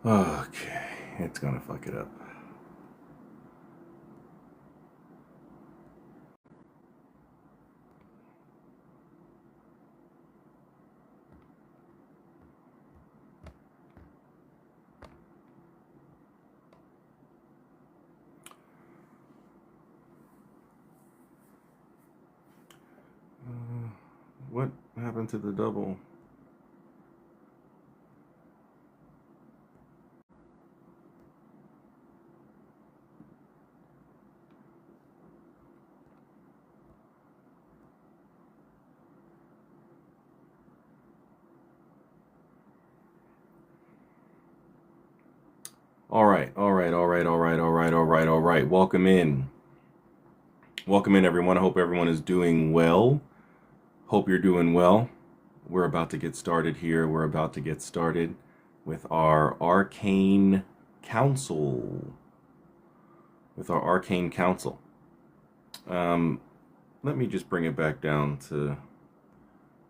Okay, it's gonna fuck it up. What happened to the double? All right, all right, all right, all right, all right, all right, all right. Welcome in. Welcome in, everyone. I hope everyone is doing well. Hope you're doing well. We're about to get started here. We're about to get started with our Arcane Council. With our Arcane Council. Um, Let me just bring it back down to,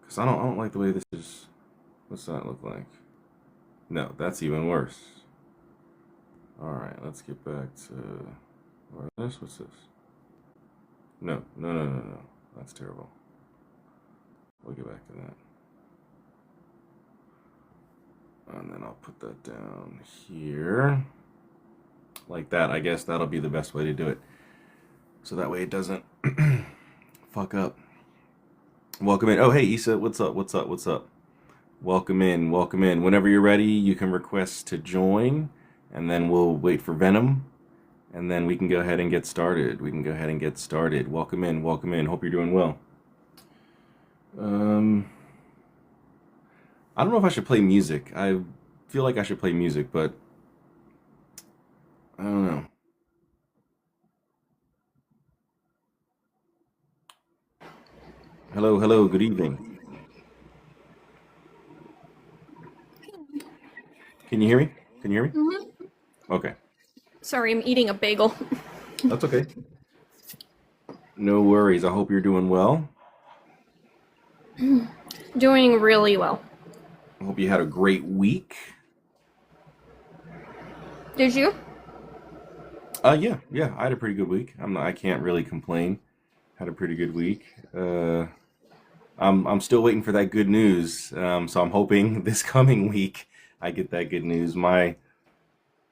because I don't like the way this is. What's that look like? No, that's even worse. All right, let's get back to, or this. What's this? No, no, no, no, no. That's terrible. We'll get back to that. And then I'll put that down here. Like that. I guess that'll be the best way to do it. So that way it doesn't fuck up. Welcome in. Oh, hey, Isa. What's up? What's up? What's up? Welcome in. Welcome in. Whenever you're ready, you can request to join. And then we'll wait for Venom. And then we can go ahead and get started. We can go ahead and get started. Welcome in. Welcome in. Hope you're doing well. I don't know if I should play music. I feel like I should play music, but I don't know. Hello, hello, good evening. Can you hear me? Can you hear me? Hmm. Okay. Sorry, I'm eating a bagel. That's okay. No worries. I hope you're doing well. Doing really well. I hope you had a great week. Did you? Yeah, I had a pretty good week. I can't really complain. Had a pretty good week. I'm still waiting for that good news. So I'm hoping this coming week I get that good news.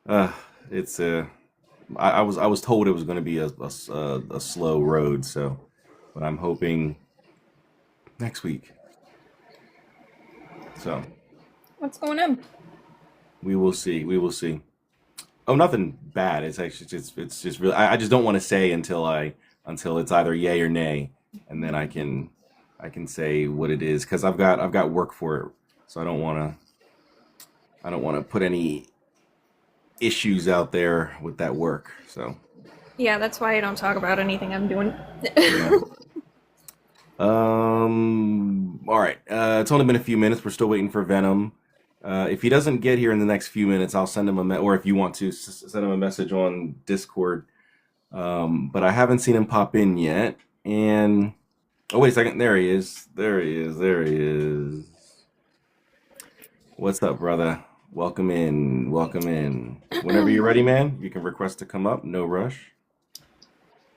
Uh, it's I was told it was going to be a slow road. So, but I'm hoping next week. So What's going on? we will see. We will see. Oh, nothing bad. It's actually just it's just really. I just don't want to say until it's either yay or nay, and then I can say what it is because I've got work for it. So I don't want to put any issues out there with that work. So Yeah, that's why I don't talk about anything I'm doing. yeah. All right. It's only been a few minutes. We're still waiting for Venom. If he doesn't get here in the next few minutes, I'll send him or if you want to send him a message on Discord. But I haven't seen him pop in yet. And oh, wait a second. There he is. There he is. There he is. What's up, brother? Welcome in. Welcome in. Whenever you're ready, man, you can request to come up. No rush.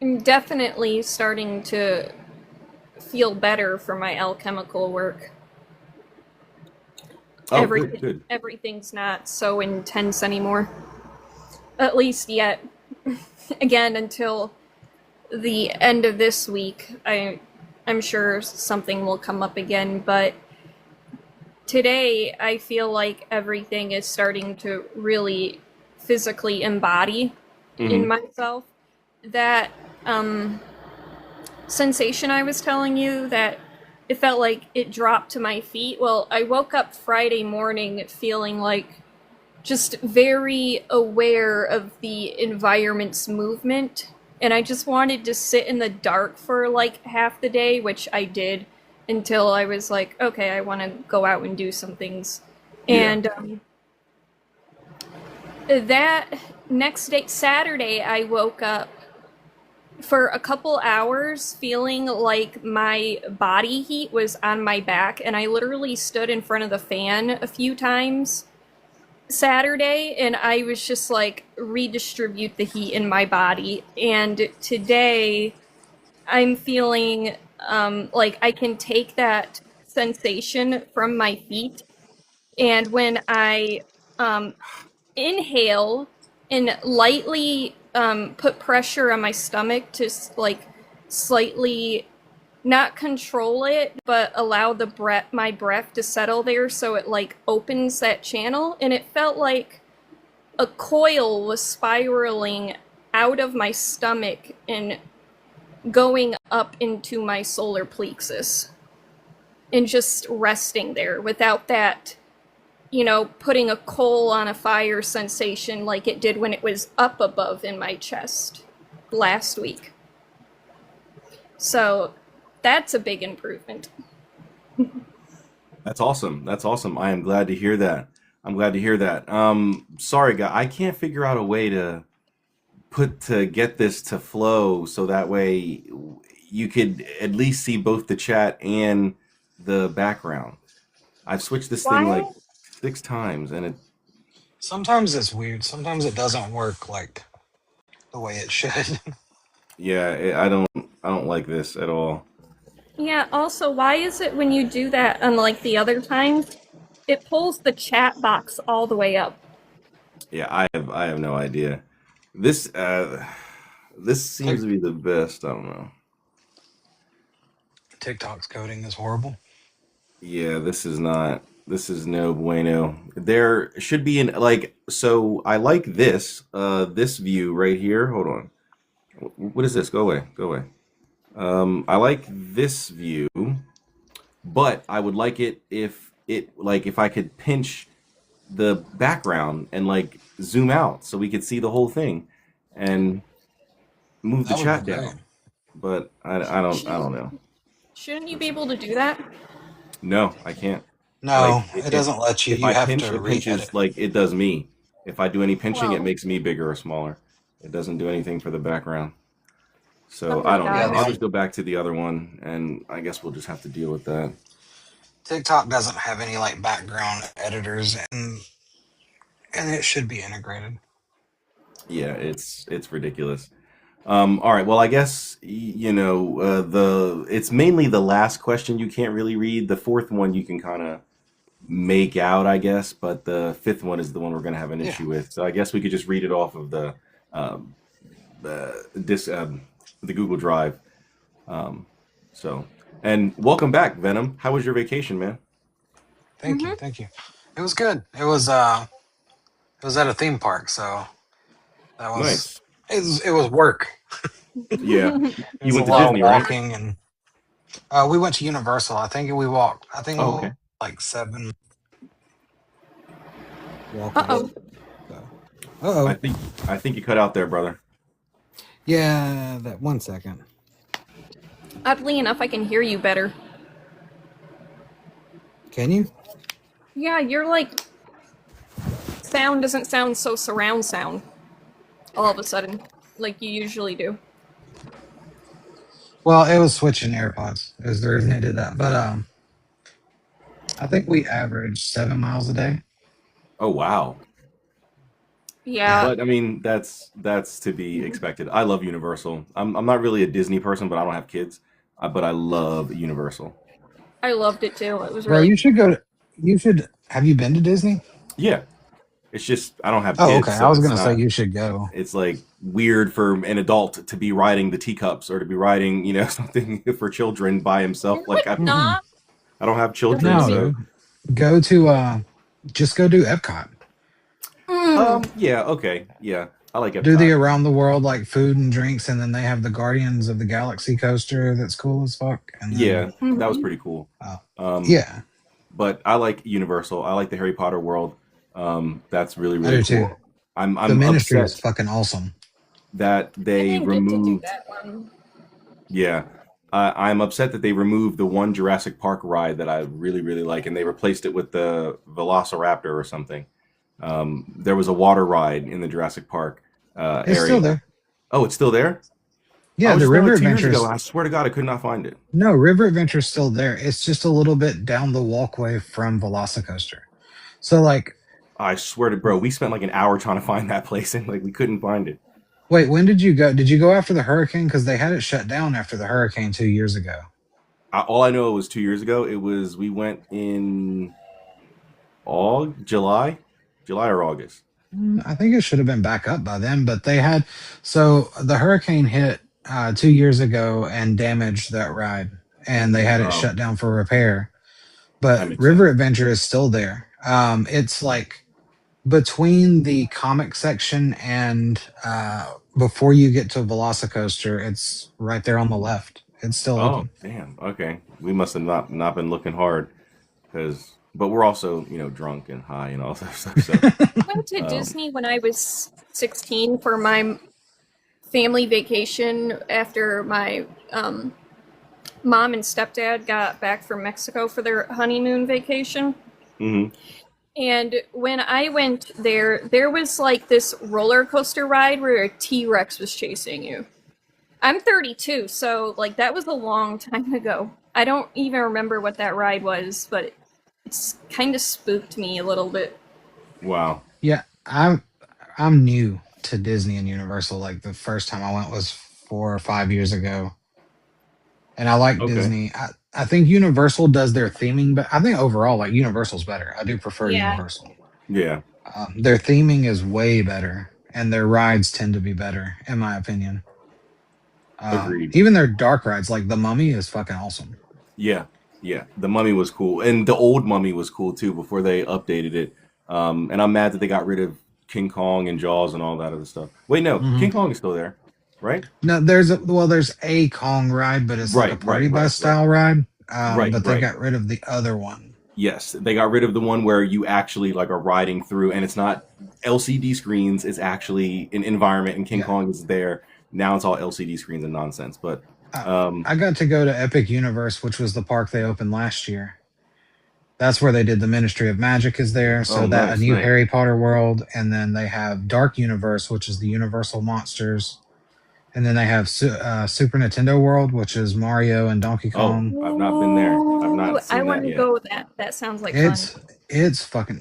I'm definitely starting to feel better for my alchemical work. Oh, good, good. Everything's not so intense anymore. At least yet. Again, until the end of this week, I'm sure something will come up again, but today I feel like everything is starting to really physically embody in Hmm. myself that um sensation I was telling you that it felt like it dropped to my feet. Well, I woke up Friday morning feeling like just very aware of the environment's movement. And I just wanted to sit in the dark for like half the day, which I did until I was like, okay, I want to go out and do some things. Yeah. And that next day, Saturday, I woke up for a couple hours feeling like my body heat was on my back, and I literally stood in front of the fan a few times Saturday, and I was just like, redistribute the heat in my body. And today, I'm feeling like I can take that sensation from my feet, and when I um, inhale and lightly put pressure on my stomach to like slightly not control it, but allow the my breath to settle there, so it like opens that channel, and it felt like a coil was spiraling out of my stomach and going up into my solar plexus and just resting there without that, putting a coal on a fire sensation like it did when it was up above in my chest last week. So that's a big improvement. That's awesome. That's awesome. I am glad to hear that. I'm glad to hear that. Sorry, guy, I can't figure out a way to get this to flow so that way you could at least see both the chat and the background. I've switched this thing like 6 times and it Sometimes it's weird. Sometimes it doesn't work like the way it should. yeah, I don't like this at all. Yeah, also, why is it when you do that, unlike the other times, it pulls the chat box all the way up? Yeah, I have no idea. This this seems to be the best. I don't know. TikTok's coding is horrible. Yeah, this is not. This is no bueno. There should be an like. So I like this. This view right here. Hold on. What is this? Go away. Go away. I like this view, but I would like it if I could pinch the background and like zoom out so we could see the whole thing and move the chat down. But I don't know. Shouldn't you be able to do that? No, I can't. No, Like, it doesn't let you. If You I have pinch, to it pinches re-edit. like it does me. If I do any pinching, Well- it makes me bigger or smaller. It doesn't do anything for the background. So Oh my I don't know. God. I'll just go back to the other one, and I guess we'll just have to deal with that. TikTok doesn't have any like background editors, and it should be integrated. Yeah, it's ridiculous. All right. Well, I guess it's mainly the last question you can't really read. The fourth one you can kind of make out, I guess, but the fifth one is the one we're going to have an issue with. So I guess we could just read it off of the Google Drive. And welcome back, Venom. How was your vacation, man? Thank you. It was good. It was at a theme park, so that was Nice. it was work. Yeah. It You was went a to lot Disney, of right? walking, and we went to Universal. I think we walked. I think we Oh, okay. walked like 7. Uh-oh. I think you cut out there, brother. Yeah, that 1 second. Oddly enough, I can hear you better. Can you? Yeah, you're like... Sound doesn't sound so surround sound. All of a sudden. Like you usually do. Well, it was switching AirPods. It was the reason I did that. But I think we averaged 7 miles a day. Oh, wow. Yeah. But I mean, that's to be expected. I love Universal. I'm not really a Disney person, but I don't have kids. But I love Universal. I loved it too. It was Bro, really... you should go to. You should. Have you been to Disney? Yeah, it's just I don't have Oh, kids. okay. So I was it's gonna say not- you should go. It's like weird for an adult to be riding the teacups or to be riding, something for children by himself. Like I not. don't have children. No, So go to. Just go do Epcot. yeah, okay, yeah, I like it. Do the around the world like food and drinks, and then they have the Guardians of the Galaxy coaster that's cool as fuck. And then, Yeah, that was pretty cool. yeah, But I like Universal. I like the Harry Potter world. That's really I really do cool. too. I'm The Ministry is upset fucking awesome. that I they didn't get to do removed. that one. Yeah, I'm upset that they removed the one Jurassic Park ride that I really really like, and they replaced it with the Velociraptor or something. There was a water ride in the Jurassic Park It's area. still there. Oh, it's still there? I Yeah, was the just there River like 2 years Adventures. ago. I swear to God, I could not find it. No, River Adventure's still there. It's just a little bit down the walkway from Velocicoaster. So like I swear to bro, we spent like an hour trying to find that place and like we couldn't find it. Wait, when did you go? Did you go after the hurricane? Because they had it shut down after the hurricane 2 years ago. All I know it was 2 years ago. It was we went in July or August. I think it should have been back up by then, but they had. So the hurricane hit 2 years ago and damaged that ride, and they had it Oh, shut down for repair. that But makes River sense. Adventure is still there. It's like between the comic section and before you get to Velocicoaster, it's right there on the left. It's still Oh, open. damn. Okay, we must have not been looking hard because, but we're also drunk and high and all that stuff. So, I went to um, Disney when I was 16 for my family vacation after my mom and stepdad got back from Mexico for their honeymoon vacation. mhm. And when I went there, there was like this roller coaster ride where a T Rex was chasing you. I'm 32, so like that was a long time ago. I don't even remember what that ride was, but it's kind of spooked me a little bit. Wow. Yeah, I'm new to Disney and Universal. Like the first time I went was 4 or 5 years ago, and I like Okay. Disney. I think Universal does their theming, but I think overall, like Universal's better. I do prefer Yeah. Universal. Yeah. Their theming is way better, and their rides tend to be better, in my opinion. Agreed. Even their dark rides, like the Mummy, is fucking awesome. Yeah. Yeah. The Mummy was cool, and the old Mummy was cool too before they updated it. And I'm mad that they got rid of King Kong and Jaws and all that other stuff. Wait, no, Hmm. King Kong is still there, right? No, there's a Kong ride, but it's like a Right. party Right. bus Right. Right. style ride. Right. But they Right. got rid of the other one. Yes, they got rid of the one where you actually like are riding through, and it's not LCD screens. It's actually an environment, and King Yeah. Kong is there. Now it's all LCD screens and nonsense. But Uh, um, I got to go to Epic Universe, which was the park they opened last year. That's where they did the Ministry of Magic is there. oh, So that a nice, new nice. Harry Potter world, and then they have Dark Universe, which is the Universal monsters, and then they have Super Nintendo World, which is Mario and Donkey Oh, Kong. I've not been there. I've Ooh, not I seen want that to yet. go with that. That sounds like fun.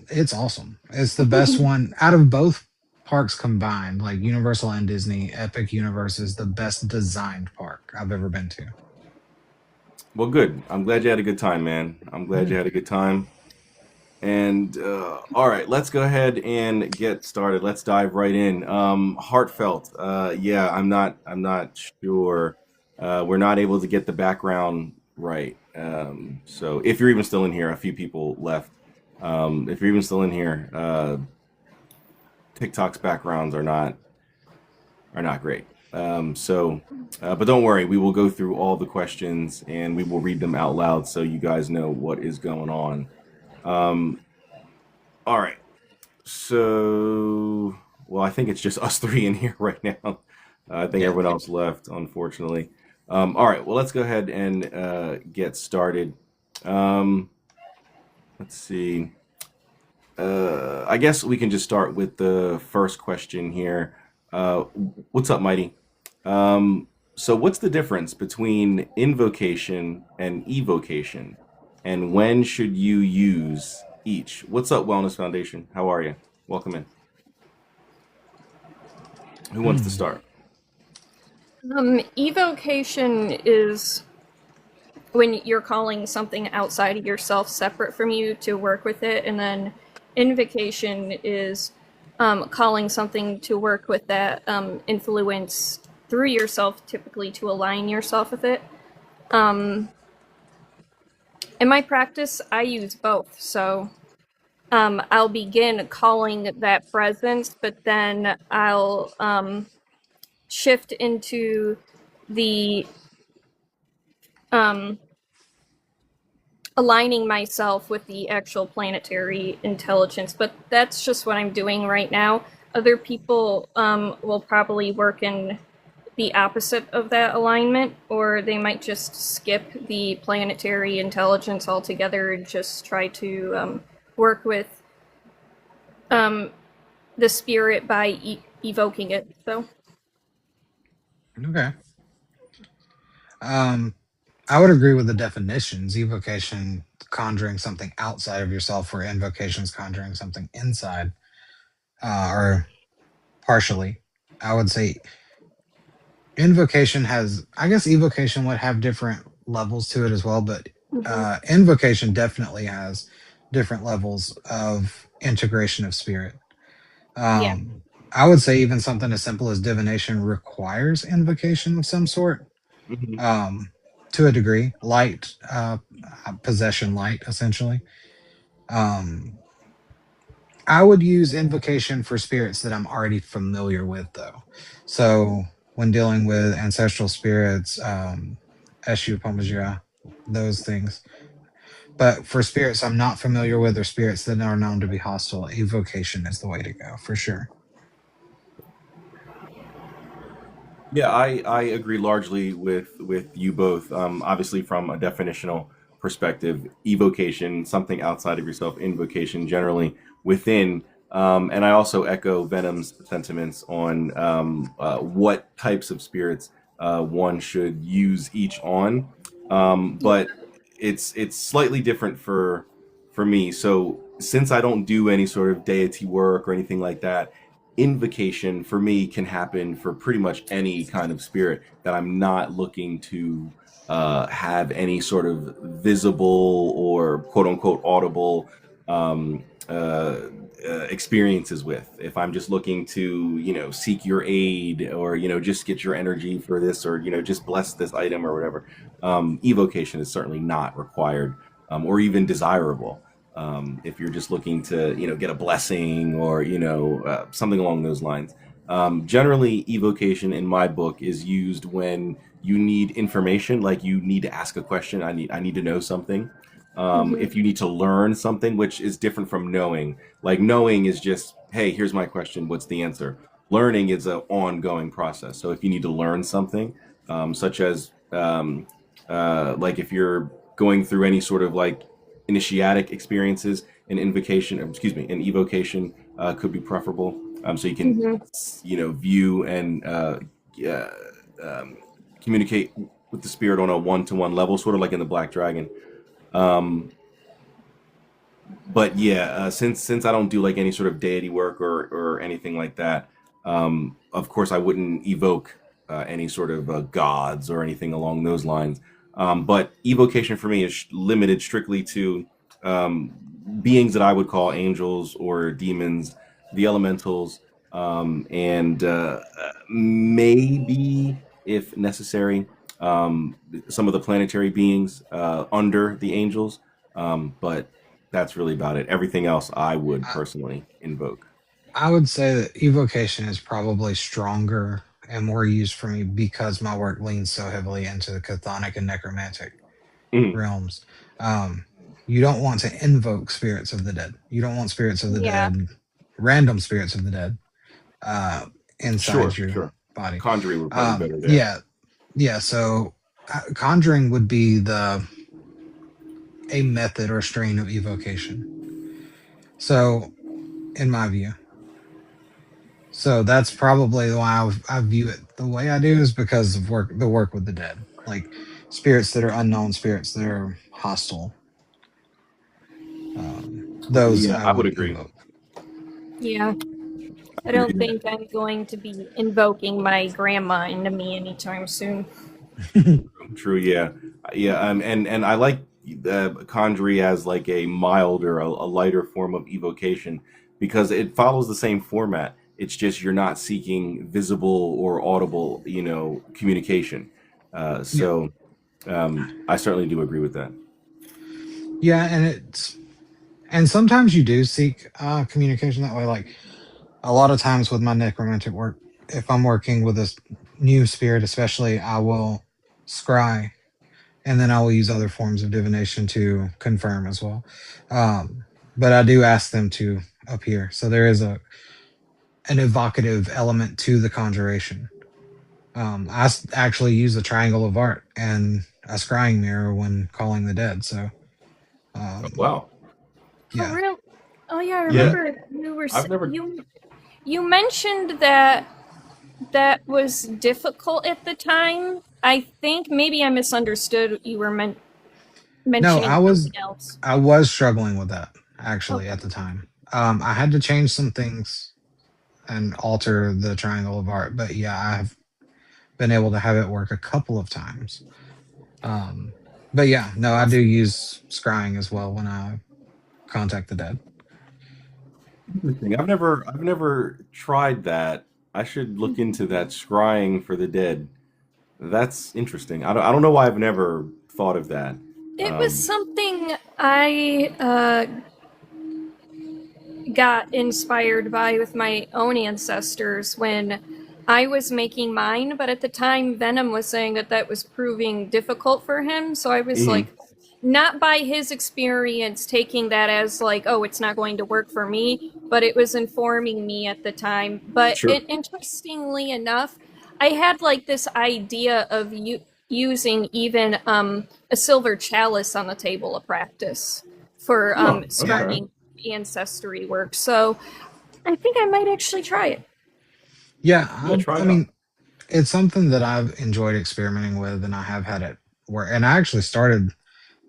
It's awesome. It's the best one out of both parks combined, like Universal and Disney. Epic Universe is the best designed park I've ever been to. Well, good. I'm glad you had a good time, man. I'm glad Yeah. you had a good time. And all right, let's go ahead and get started. Let's dive right in. Heartfelt. Yeah, I'm not sure. We're not able to get the background right. So if you're even still in here, a few people left. If you're even still in here, TikTok's backgrounds are not great. But don't worry, we will go through all the questions and we will read them out loud so you guys know what is going on. Um, all right. So, well, I think it's just us three in here right now. I think Yeah. everyone else left, unfortunately. All right. Well, let's go ahead and get started. Um, let's see. I guess we can just start with the first question here. Uh, what's up, Mighty? So, what's the difference between invocation and evocation? And when should you use each? What's up, Wellness Foundation? How are you? Welcome in. Who wants to Hmm. start? Evocation is when you're calling something outside of yourself separate from you to work with it, and then invocation is calling something to work with that influence through yourself, typically to align yourself with it. Um, in my practice, I use both. So I'll begin calling that presence, but then I'll shift into the um, aligning myself with the actual planetary intelligence. But that's just what I'm doing right now. Other people will probably work in the opposite of that alignment, or they might just skip the planetary intelligence altogether and just try to work with the spirit by evoking it. So, Okay. Um, I would agree with the definitions. Evocation conjuring something outside of yourself, or invocations conjuring something inside, or partially. I would say invocation has, I guess evocation would have different levels to it as well, but Mm-hmm. invocation definitely has different levels of integration of spirit. Yeah. Um, I would say even something as simple as divination requires invocation of some sort, Hmm. um, to a degree, light, possession light, essentially. Um, I would use invocation for spirits that I'm already familiar with, though. So when dealing with ancestral spirits, Eshu Pomajira, those things. But for spirits I'm not familiar with, or spirits that are known to be hostile, evocation is the way to go for sure. Yeah, I agree largely with you both. Obviously, from a definitional perspective, evocation, something outside of yourself, invocation, generally within. And I also echo Venom's sentiments on what types of spirits one should use each on. Yeah. But it's slightly different for me. So since I don't do any sort of deity work or anything like that, invocation for me can happen for pretty much any kind of spirit that I'm not looking to have any sort of visible or quote unquote audible um, experiences with. If I'm just looking to, seek your aid, or, just get your energy for this, or, just bless this item or whatever, evocation is certainly not required, or even desirable. If you're just looking to, get a blessing, or, something along those lines. Generally, evocation in my book is used when you need information, like you need to ask a question. I need to know something. Mm-hmm. If you need to learn something, which is different from knowing. Like knowing is just, hey, here's my question. What's the answer? Learning is an ongoing process. So if you need to learn something, such as like if you're going through any sort of like initiatic experiences, an invocation, excuse me, an evocation could be preferable. So you can, Mm-hmm. view and uh, um, communicate with the spirit on a one-to-one level, sort of like in the Black Dragon. Um, but yeah, since I don't do like any sort of deity work or anything like that, of course I wouldn't evoke any sort of gods or anything along those lines. But evocation for me is limited strictly to um, beings that I would call angels or demons, the elementals, and maybe if necessary, some of the planetary beings under the angels. But that's really about it. Everything else I would I, personally invoke. I would say that evocation is probably stronger and more used for me because my work leans so heavily into the chthonic and necromantic Mhm. realms. Um, you don't want to invoke spirits of the dead. You don't want spirits of the Yeah. dead, random spirits of the dead, uh, inside Sure, your sure. body. Conjuring would probably be better there. Yeah, yeah. So conjuring would be the a method or strain of evocation. So, in my view, so that's probably why I view it the way I do, is because of the work with the dead, like spirits that are unknown, spirits that are hostile. Those Yeah, I I would would agree. evoke. Yeah. I I would don't agree think I'm going to be invoking my grandma into me anytime soon. True. Yeah. Yeah. And I like Conjury as like a milder, a lighter form of evocation, because it follows the same format. It's just you're not seeking visible or audible, communication. Yeah, I certainly do agree with that. yeah, and sometimes you do seek communication that way. Like a lot of times with my necromantic work, if I'm working with a new spirit, especially, I will scry, and then I will use other forms of divination to confirm as well. But I do ask them to appear, so there is an evocative element to the conjuration. Actually use the triangle of art and a scrying mirror when calling the dead. So Oh, um, wow. Oh, yeah, real? Oh, yeah. I Yeah. remember you were I've never. you mentioned that that was difficult at the time. I think maybe I misunderstood. You were No, mentioning something else. I was struggling with that actually Okay. at the time. I had to change some things and alter the triangle of art, but yeah, I've been able to have it work a couple of times. Um, but yeah, no, I do Awesome. use scrying as well when I contact the dead. Interesting. I've never tried that. I should look into that scrying for the dead. That's interesting. I don't know why I've never thought of that. It was Um, something I got inspired by with my own ancestors when I was making mine, but at the time Venom was saying that that was proving difficult for him, so I was mhm. like, not by his experience taking that as like, oh, it's not going to work for me, but it was informing me at the time. But Sure. interestingly enough, I had like this idea of using even a silver chalice on the table of practice for Oh, okay. scrying ancestry work. So I think I might actually try it. Yeah, Yeah, try I it out. mean, it's something that I've enjoyed experimenting with, and I have had it work. And I actually started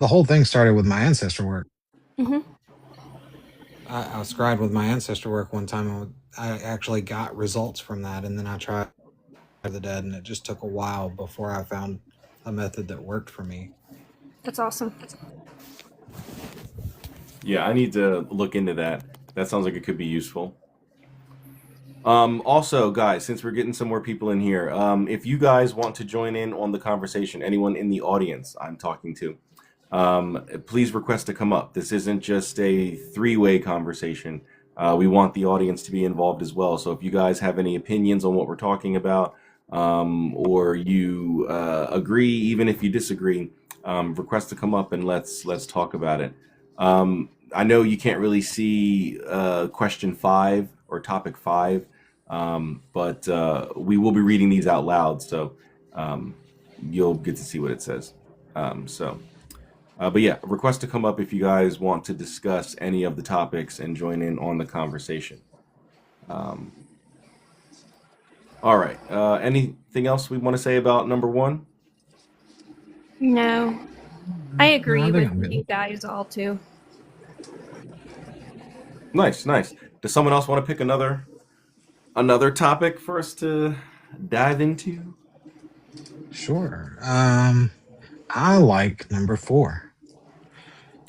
the whole thing started with my ancestor work. Hmm. I scribed with my ancestor work one time, and I actually got results from that, and then I tried the dead, and it just took a while before I found a method that worked for me. That's awesome. Yeah, I need to look into that. That sounds like it could be useful. Also, guys, since we're getting some more people in here, if you guys want to join in on the conversation, anyone in the audience I'm talking to, please request to come up. This isn't just a three-way conversation. We want the audience to be involved as well. So if you guys have any opinions on what we're talking about, or you agree, even if you disagree, request to come up and let's talk about it. I know you can't really see question 5 or topic 5, but we will be reading these out loud, so um, you'll get to see what it says. But yeah, request to come up if you guys want to discuss any of the topics and join in on the conversation. Um, all right. Anything else we want to say about number 1? No, I No, I agree think with I'm good. you guys all too. Nice, nice. Does someone else want to pick another topic for us to dive into? Sure. I like number 4,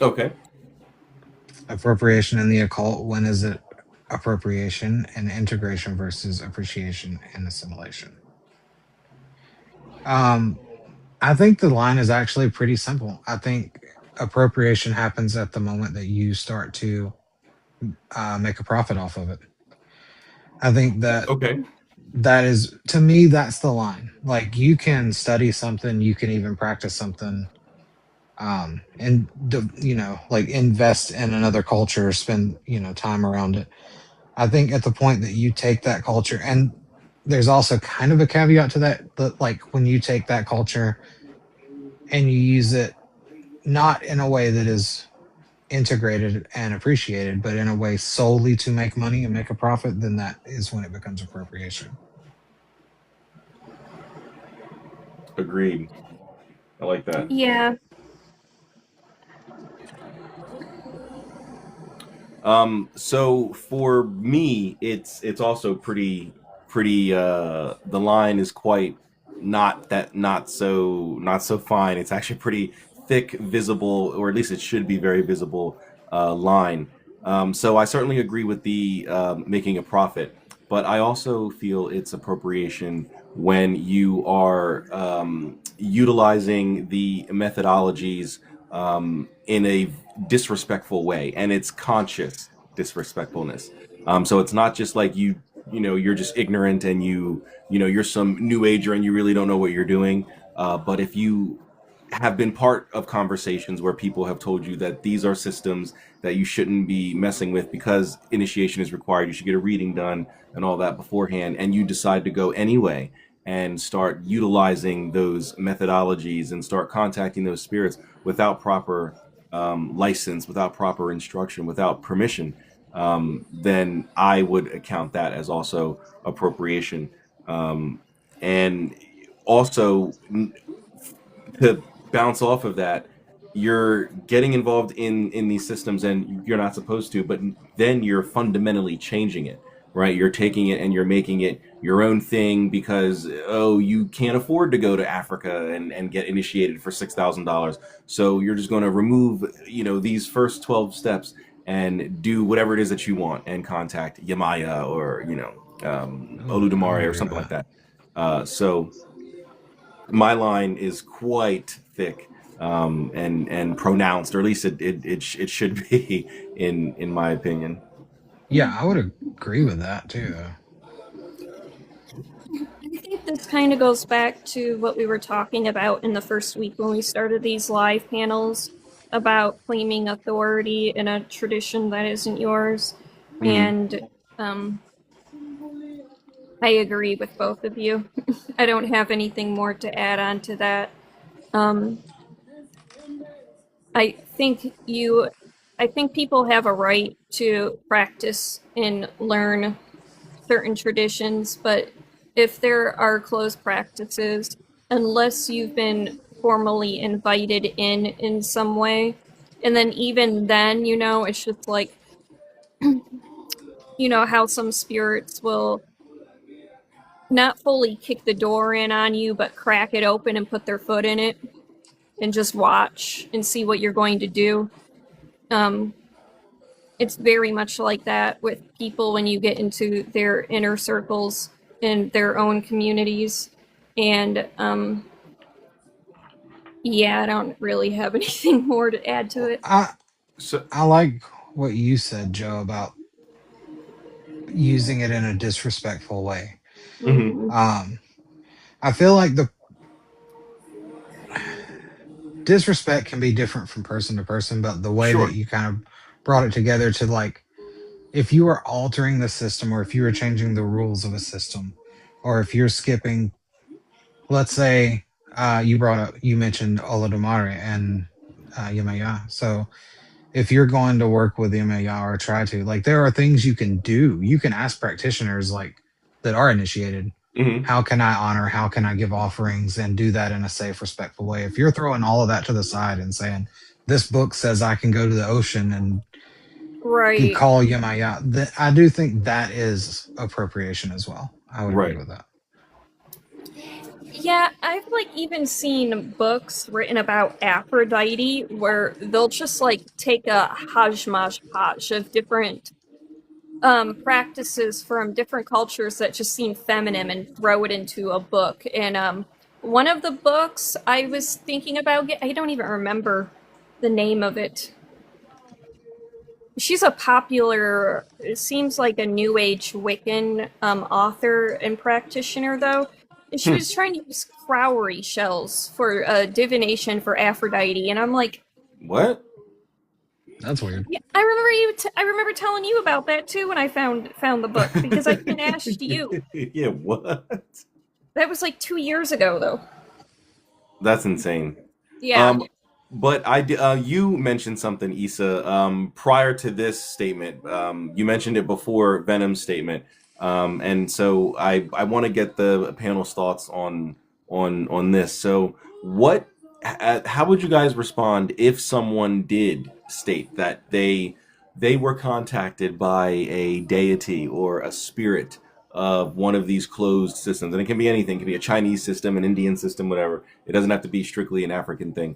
Okay. appropriation in the occult. When is it appropriation and integration versus appreciation and assimilation? Um, I think the line is actually pretty simple. I think appropriation happens at the moment that you start to make a profit off of it. I think that Okay. that is, to me, that's the line. Like, you can study something, you can even practice something, and like invest in another culture, spend time around it. I think at the point that you take that culture, and there's also kind of a caveat to that like when you take that culture and you use it not in a way that is integrated and appreciated, but in a way solely to make money and make a profit, then that is when it becomes appropriation. Agreed. I like that. Yeah. So for me, it's also pretty. The line is quite not so fine. It's actually pretty thick, visible, or at least it should be very visible line. So I certainly agree with the making a profit, but I also feel it's appropriation when you are utilizing the methodologies in a disrespectful way, and it's conscious disrespectfulness. So it's not just like you're just ignorant and you're some new ager and you really don't know what you're doing. But if you have been part of conversations where people have told you that these are systems that you shouldn't be messing with because initiation is required, you should get a reading done and all that beforehand, and you decide to go anyway and start utilizing those methodologies and start contacting those spirits without proper license, without proper instruction, without permission, then I would account that as also appropriation. And also, to bounce off of that, you're getting involved in these systems and you're not supposed to, but then you're fundamentally changing it, right? You're taking it and you're making it your own thing because, oh, you can't afford to go to Africa and get initiated for $6,000, so you're just going to remove, these first 12 steps and do whatever it is that you want and contact Yamaya or Oh, I would Oludamare or agree with something like that. that. So my line is quite thick, and pronounced, or at least it should be in my opinion. Yeah, I would agree with that too. I think this kind of goes back to what we were talking about in the first week when we started these live panels about claiming authority in a tradition that isn't yours. Hmm. And I agree with both of you. I don't have anything more to add on to that. Um, I think you, I think people have a right to practice and learn certain traditions, but if there are closed practices, unless you've been formally invited in some way, and then even then, it's just like, how some spirits will not fully kick the door in on you, but crack it open and put their foot in it and just watch and see what you're going to do. Um, it's very much like that with people when you get into their inner circles in their own communities. And yeah, I don't really have anything more to add to Well, it. So, I like what you said, Joe, about using it in a disrespectful way. mhm, Mm-hmm. Um, I feel like the disrespect can be different from person to person, but the way that sure. you kind of brought it together to like, if you were altering the system or if you were changing the rules of a system, or if you're skipping, let's say, you mentioned Olodumare and Yamaya. So if you're going to work with Yamaya or try to, like, there are things you can do. You can ask practitioners like that are initiated, Hmm. how can I honor, how can I give offerings and do that in a safe, respectful way? If you're throwing all of that to the side and saying, this book says I can go to the ocean and Right. call Yamaya, I do think that is appropriation as well. I would agree Right. with that. Yeah, I've like even seen books written about Aphrodite where they'll just like take a hodgepodge of different practices from different cultures that just seem feminine and throw it into a book. And one of the books I was thinking about, I don't even remember the name of it. She's a popular, it seems like a new age Wiccan author and practitioner, though. And she Hmm. was trying to use crowry shells for divination for Aphrodite, and I'm like, What? That's weird. yeah, I remember I remember telling you about that too when I found the book because I even asked you. Yeah. What? That was like 2 years ago, though. That's insane. Yeah. Um, but you mentioned something, Issa, prior to this statement. You mentioned it before Venom's statement, and so I want to get the panel's thoughts on this. So, how would you guys respond if someone did state that they were contacted by a deity or a spirit of one of these closed systems, and it can be anything. It can be a Chinese system, an Indian system, whatever. It doesn't have to be strictly an African thing.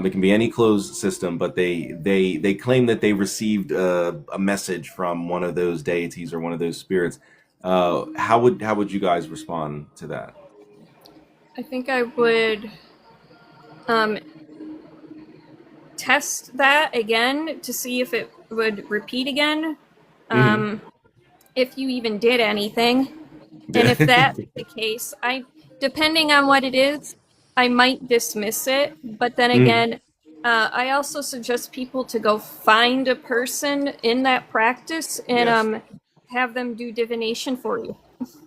It can be any closed system, but they claim that they received a message from one of those deities or one of those spirits. How would you guys respond to that? I think I would um, test that again to see if it would repeat again. Hmm. Um, if you even did anything. And if that's the case, depending on what it is, I might dismiss it. But then Hmm. again, I also suggest people to go find a person in that practice and Yes. have them do divination for you.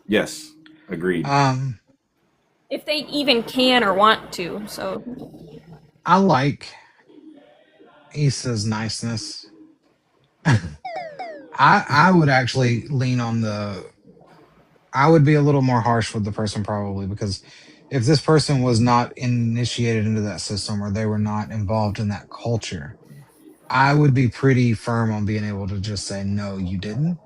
Yes. Agreed. Um, If they even can or want to. So, I like Issa's niceness. I would actually lean on the. I would be a little more harsh with the person probably because if this person was not initiated into that system or they were not involved in that culture, I would be pretty firm on being able to just say, no, you didn't.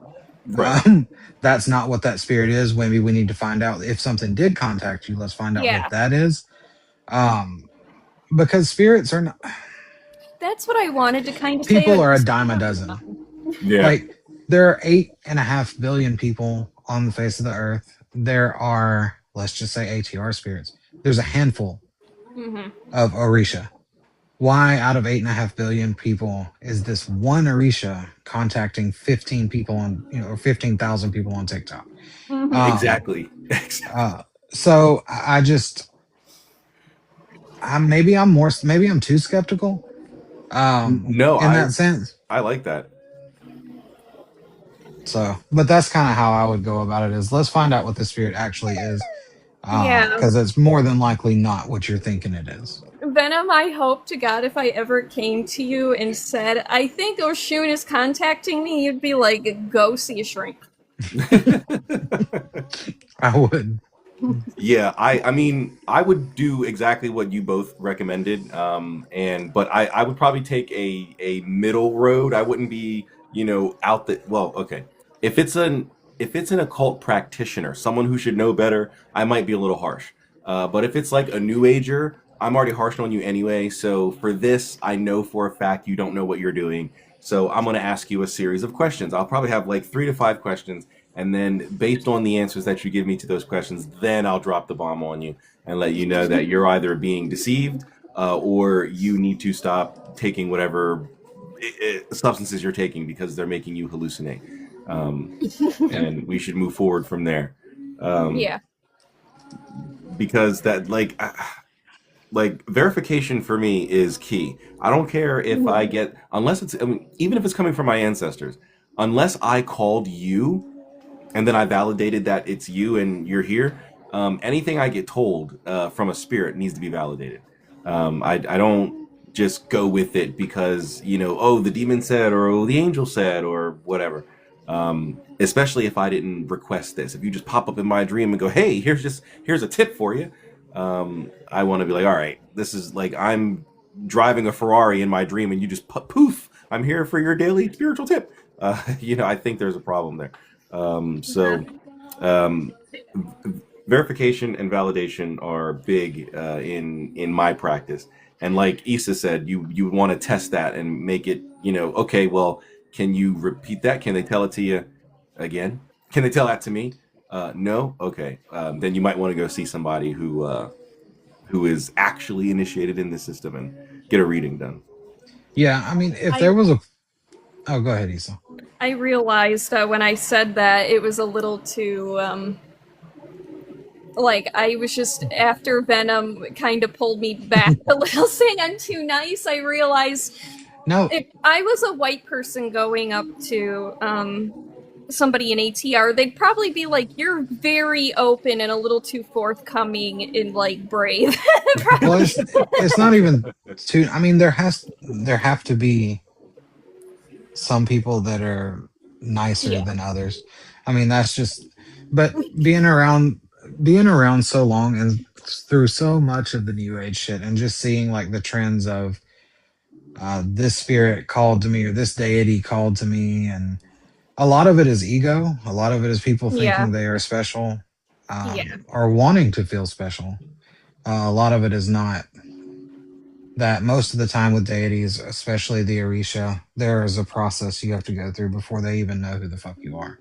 Right. That's not what that spirit is. Maybe we need to find out if something did contact you. Let's find out what Yeah. that is. Because spirits are not, That's what I wanted to kind of say. people But are a just dime a dozen. Yeah. Like, there are 8.5 billion people on the face of the earth. There are, let's just say, ATR spirits. There's a handful Mhm. of Orisha. Why, out of 8.5 billion people, is this one Orisha contacting 15 people on, or 15,000 people on TikTok? Mhm. Um, Exactly. so I just, maybe I'm too skeptical. No, In that sense. I like that. So, but that's kind of how I would go about it. Is let's find out what the spirit actually is, Yeah. because it's more than likely not what you're thinking it is. Venom, I hope to God if I ever came to you and said, I think Oshun is contacting me, you'd be like, go see a shrink. I would. Yeah, I mean, I would do exactly what you both recommended. But I would probably take a middle road. I wouldn't be, out the well, okay. If it's an occult practitioner, someone who should know better, I might be a little harsh. But if it's like a new ager, I'm already harsh on you anyway. So for this, I know for a fact you don't know what you're doing. So I'm going to ask you a series of questions. I'll probably have like 3 to 5 questions, and then based on the answers that you give me to those questions, then I'll drop the bomb on you and let you know that you're either being deceived, or you need to stop taking whatever substances you're taking because they're making you hallucinate. And we should move forward from there. Um, Yeah. because that, like verification for me is key. I don't care if I get, unless it's, I mean, even if it's coming from my ancestors, unless I called you and then I validated that it's you and you're here. Anything I get told from a spirit needs to be validated. I don't just go with it because, oh, the demon said, or oh, the angel said, or whatever. Especially if I didn't request this. If you just pop up in my dream and go, hey, here's a tip for you. I want to be like, all right, this is like I'm driving a Ferrari in my dream and you just poof, I'm here for your daily spiritual tip. I think there's a problem there. So um, verification and validation are big in my practice. And like Isa said, you want to test that and make it, okay, well, can you repeat that? Can they tell it to you again? Can they tell that to me? No? Okay. Then you might want to go see somebody who is actually initiated in the system and get a reading done. Yeah, I mean, if I, there was a, oh, go ahead, Isa. I realized when I said that it was a little too, like, I was just, after Venom kind of pulled me back a little, saying I'm too nice, I realized No, if I was a white person going up to somebody in ATR, they'd probably be like, "You're very open and a little too forthcoming and like brave." well, it's not even too. I mean, there have to be some people that are nicer Yeah, than others. I mean, that's just. But being around so long and through so much of the new age shit, and just seeing like the trends of this spirit called to me or this deity called to me, and a lot of it is ego. A lot of it is people yeah, thinking they are special, yeah, or wanting to feel special. A lot of it is not that. Most of the time with deities, especially the Orisha, there is a process you have to go through before they even know who the fuck you are.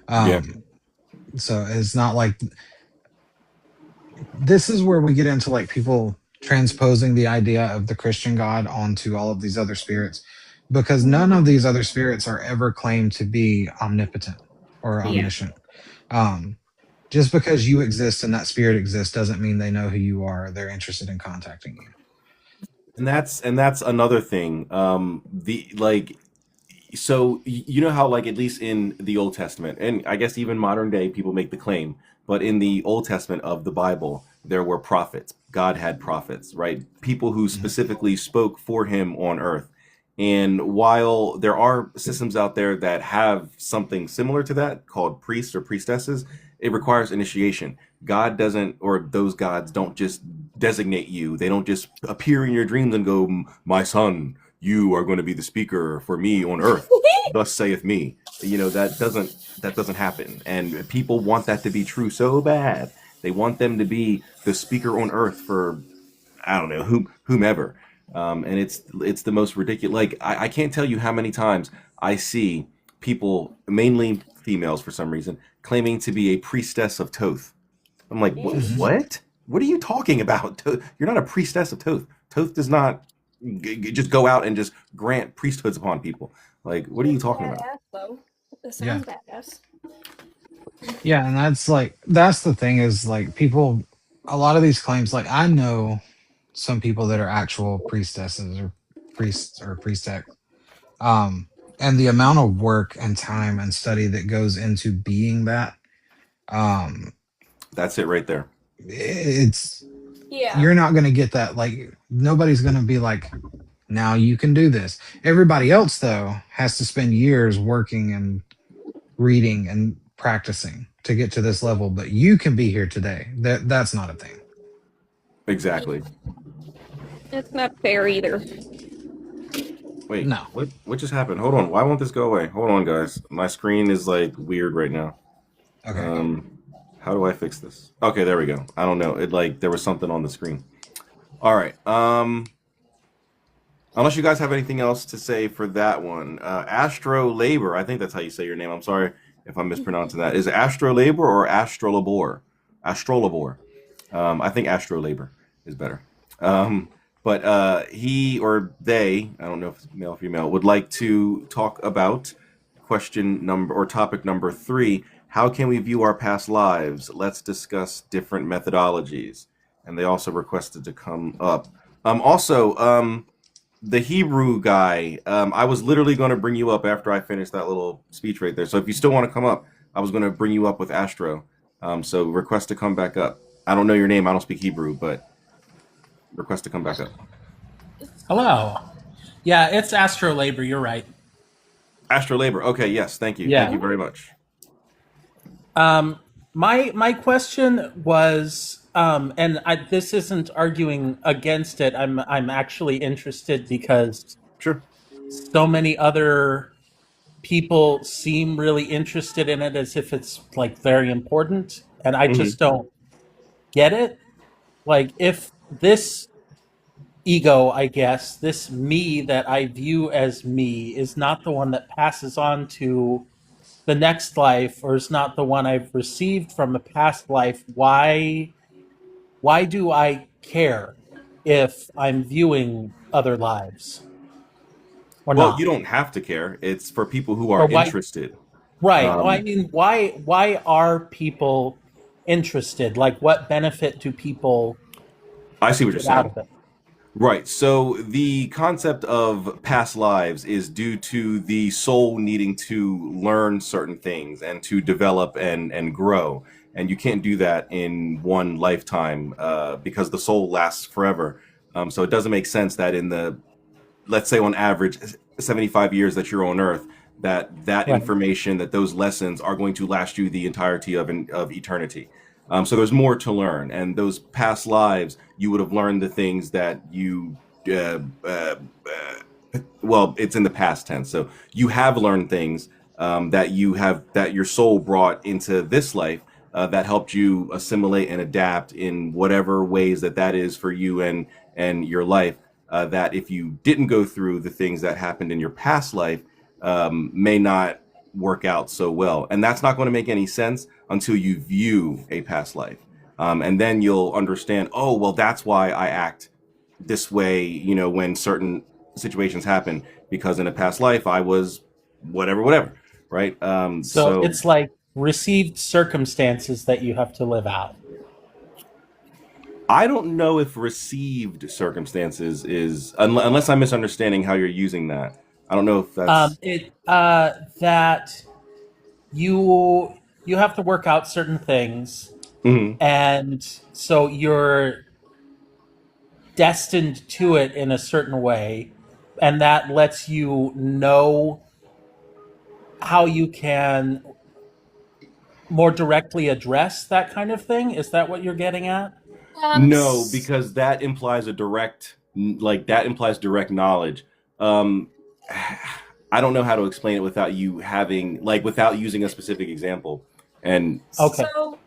Yeah. So it's not like this is where we get into like people transposing the idea of the Christian God onto all of these other spirits, because none of these other spirits are ever claimed to be omnipotent or yeah. omniscient. Um, just because you exist and that spirit exists doesn't mean they know who you are or they're interested in contacting you. And that's another thing. The like so you know how, like, at least in the Old Testament, and I guess even modern day people make the claim, but in the Old Testament of the Bible there were prophets. God had prophets, right? People who Mhm. specifically spoke for him on earth. And while there are systems out there that have something similar to that called priests or priestesses, it requires initiation. God doesn't, or those gods don't just designate you. They don't just appear in your dreams and go, "My son, you are going to be the speaker for me on earth. Thus saith me." That doesn't happen. And people want that to be true so bad. They want them to be the speaker on earth for, I don't know, whomever. And it's the most ridiculous. Like, I can't tell you how many times I see people, mainly females for some reason, claiming to be a priestess of Thoth. I'm like, Mhm. what? What are you talking about? You're not a priestess of Thoth. Thoth does not just go out and just grant priesthoods upon people. Like, what are you It's talking about? badass, though. It Yeah. sounds badass. Yeah, and that's the thing is like people a lot of these claims like I know some people that are actual priestesses or priests or priestess. And the amount of work and time and study that goes into being that um That's it right there. it's Yeah. you're not going to get that like nobody's going to be like now you can do this. Everybody else though has to spend years working and reading and practicing to get to this level, but you can be here today. That's not a thing. Exactly. It's not fair either. Wait, No. what just happened? Hold on. Why won't this go away? Hold on, guys. My screen is like weird right now. Okay. Um, how do I fix this? Okay, there we go. I don't know. It like there was something on the screen. All right. Unless you guys have anything else to say for that one, Astro Labor. I think that's how you say your name. I'm sorry if I'm mispronouncing that. Is it Astro Labor or Astrolabor? Astrolabor. I think Astro Labor is better. But he or they, I don't know if it's male or female, would like to talk about question number or topic number 3. How can we view our past lives? Let's discuss different methodologies. And they also requested to come up. The Hebrew guy, I was literally going to bring you up after I finished that little speech right there. So if you still want to come up, I was going to bring you up with Astro. So request to come back up. I don't know your name. I don't speak Hebrew, but request to come back up. Hello. Yeah, it's Astro Labor. You're right. Astro Labor. Okay, yes, thank you. Thank Yeah. you very much. My question was, this isn't arguing against it. I'm actually interested because Sure. so many other people seem really interested in it as if it's like very important, and I Hmm. just don't get it. Like if this ego, I guess, this me that I view as me is not the one that passes on to the next life or is not the one I've received from a past life, why do I care if I'm viewing other lives or Well, you not? don't have to care. It's for people who are Or why interested. right. Well, I Um, mean why are people interested? Like what benefit do people I see what you're get out saying. of it? Right. So the concept of past lives is due to the soul needing to learn certain things and to develop and grow. And you can't do that in one lifetime because the soul lasts forever. So it doesn't make sense that in the, let's say on average, 75 years that you're on Earth, that Right. information, that those lessons are going to last you the entirety of eternity. So there's more to learn, and those past lives, you would have learned the things that you, uh, uh, well, it's in the past tense. So you have learned things that your soul brought into this life that helped you assimilate and adapt in whatever ways that is for you and your life. That if you didn't go through the things that happened in your past life, may not work out so well. And that's not going to make any sense until you view a past life. And then you'll understand, oh, well, that's why I act this way, when certain situations happen, because in a past life I was whatever, right? So So it's like received circumstances that you have to live out. I don't know if received circumstances is, unless I'm misunderstanding how you're using that. I don't know if that's. It that you have to work out certain things, Mhm. and so you're destined to it in a certain way, and that lets you know how you can more directly address that kind of thing. Is that what you're getting at? No, because that implies that implies direct knowledge. Um, I don't know how to explain it without you having without using a specific example. And Okay. So,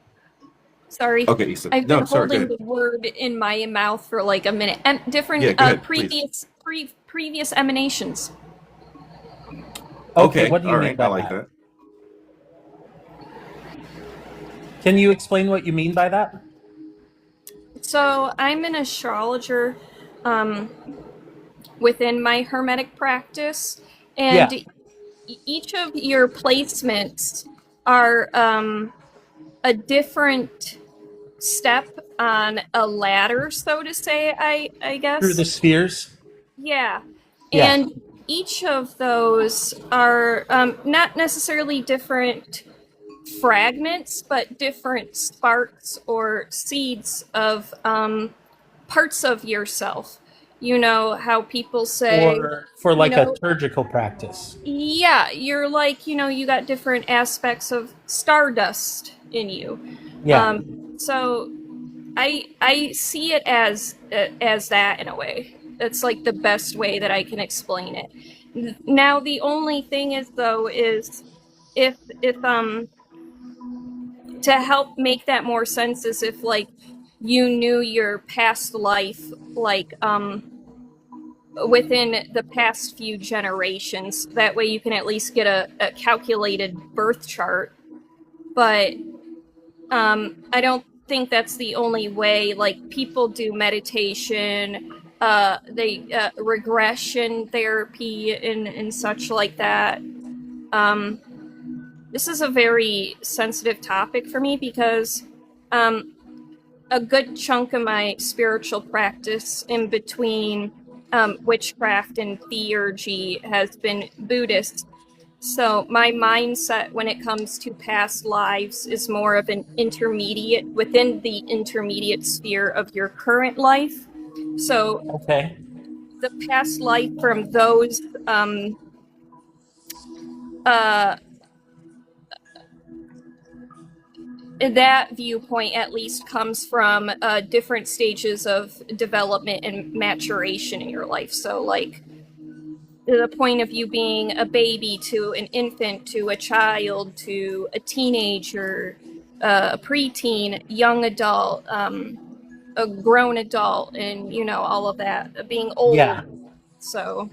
sorry. okay, Isa. I've No, been sorry, go holding ahead. the word in my mouth for like a minute. And different Yeah, go ahead, please. previous emanations. Okay, Okay, what do you all mean right, I by like that? that. Can you explain what you mean by that? So I'm an astrologer within my hermetic practice, and Yeah. each of your placements are a different step on a ladder, so to say, I Through the guess. spheres? Yeah. Yeah. And each of those are not necessarily different fragments, but different sparks or seeds of parts of yourself. You know how people say, For you like a know, liturgical practice. yeah, you're like, you got different aspects of stardust in you. Yeah. So I see it as that in a way. That's like the best way that I can explain it. Now the only thing is though is if to help make that more sense is if like you knew your past life like within the past few generations. That way you can at least get a calculated birth chart. But I don't think that's the only way. Like people do meditation, they regression therapy and such like that. Um, this is a very sensitive topic for me because um, a good chunk of my spiritual practice in between witchcraft and theurgy has been Buddhist. So my mindset when it comes to past lives is more of an intermediate within the intermediate sphere of your current life. So Okay. the past life from those uh, that viewpoint at least comes from different stages of development and maturation in your life. So like the point of you being a baby to an infant to a child to a teenager, a preteen, young adult, a grown adult, and all of that, being old. Yeah. So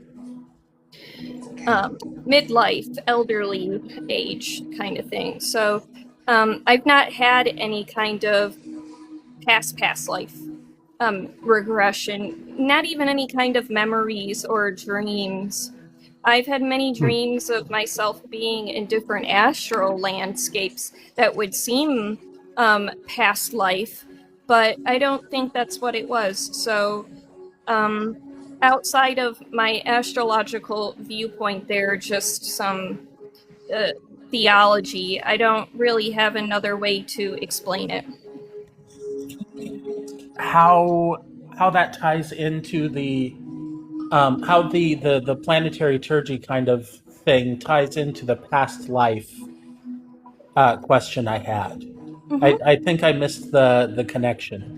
midlife, elderly age kind of thing. So I've not had any kind of past life regression, not even any kind of memories or dreams. I've had many Hmm. dreams of myself being in different astral landscapes that would seem past life, but I don't think that's what it was. So, um, outside of my astrological viewpoint, there just some uh, theology. I don't really have another way to explain it. How that ties into the how the planetary liturgy kind of thing ties into the past life question I had. Mm-hmm. I think I missed the connection.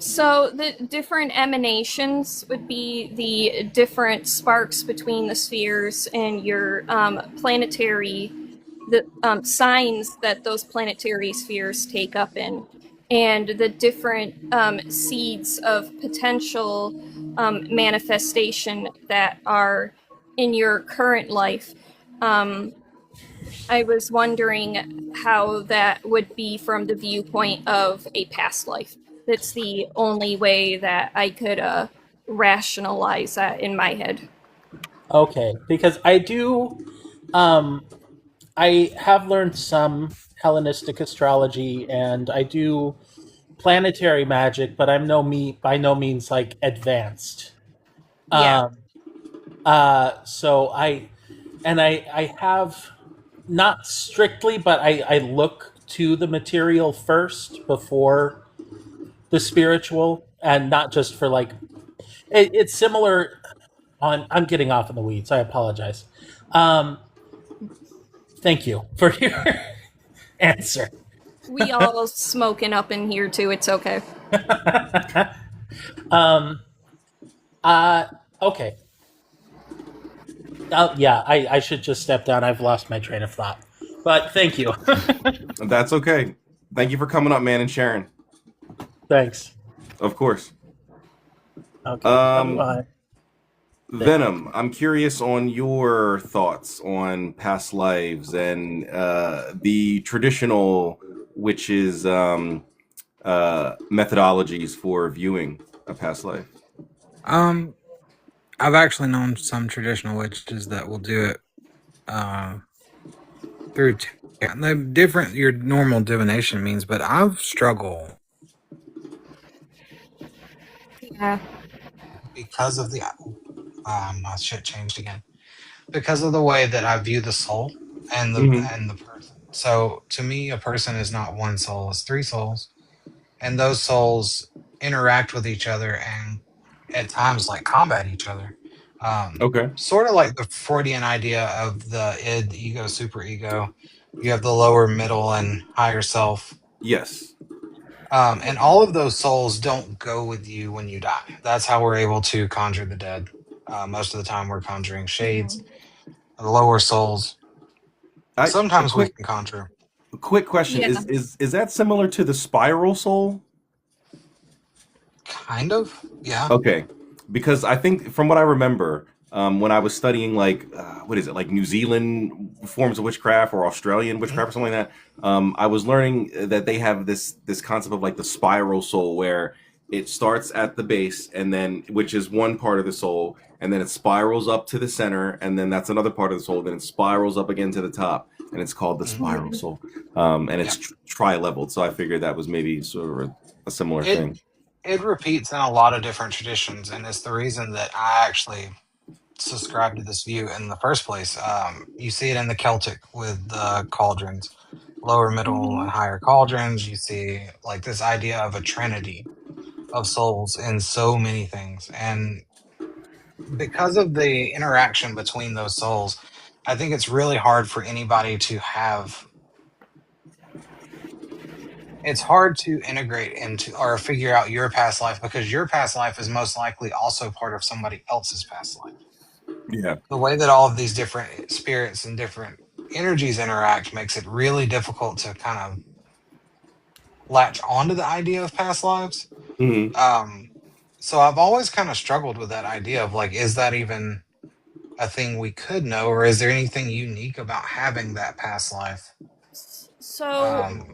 So the different emanations would be the different sparks between the spheres and your planetary, the signs that those planetary spheres take up in, and the different seeds of potential manifestation that are in your current life. Um, I was wondering how that would be from the viewpoint of a past life. That's the only way that I could rationalize that in my head. Okay, because um, I have learned some Hellenistic astrology, and I do planetary magic, but I'm by no means like advanced. Yeah. Um, so I have not strictly, but I look to the material first before the spiritual, and not just for like it's similar. I'm getting off in the weeds. I apologize. Thank you for your answer. We all smoking up in here too. It's okay. Okay. Yeah, I should just step down. I've lost my train of thought. But thank you. That's okay. Thank you for coming up, man, and sharing. Thanks. Of course. Okay. Bye-bye. Venom, I'm curious on your thoughts on past lives and the traditional, which is methodologies for viewing a past life. I've actually known some traditional witches that will do it through the different your normal divination means, but I've struggled Yeah. because of the my shit changed again. Because of the way that I view the soul and the person. So to me, a person is not one soul; it's three souls, and those souls interact with each other and at times like combat each other. Okay. Sort of like the Freudian idea of the id, ego, superego. You have the lower, middle, and higher self. Yes. And all of those souls don't go with you when you die. That's how we're able to conjure the dead. Most of the time, we're conjuring shades, the lower souls. A Sometimes we quick can conjure. question Yeah. is that similar to the spiral soul? Kind of, yeah. Okay, because I think from what I remember, when I was studying like what is it, like New Zealand forms of witchcraft or Australian witchcraft or something like that, I was learning that they have this concept of like the spiral soul where it starts at the base and then which is one part of the soul and then it spirals up to the center and then that's another part of the soul, then it spirals up again to the top and it's called the spiral soul, and it's tri-leveled. So I figured that was maybe sort of a similar thing. It repeats in a lot of different traditions, and it's the reason that I actually subscribe to this view in the first place. You see it in the Celtic with the cauldrons, lower, middle, and higher cauldrons. You see like this idea of a trinity of souls in so many things, and because of the interaction between those souls, I think it's really hard for anybody to have. It's hard to integrate into or figure out your past life because your past life is most likely also part of somebody else's past life. Yeah. The way that all of these different spirits and different energies interact makes it really difficult to kind of latch onto the idea of past lives. Hmm. So I've always kind of struggled with that idea of like, is that even a thing we could know, or is there anything unique about having that past life? So,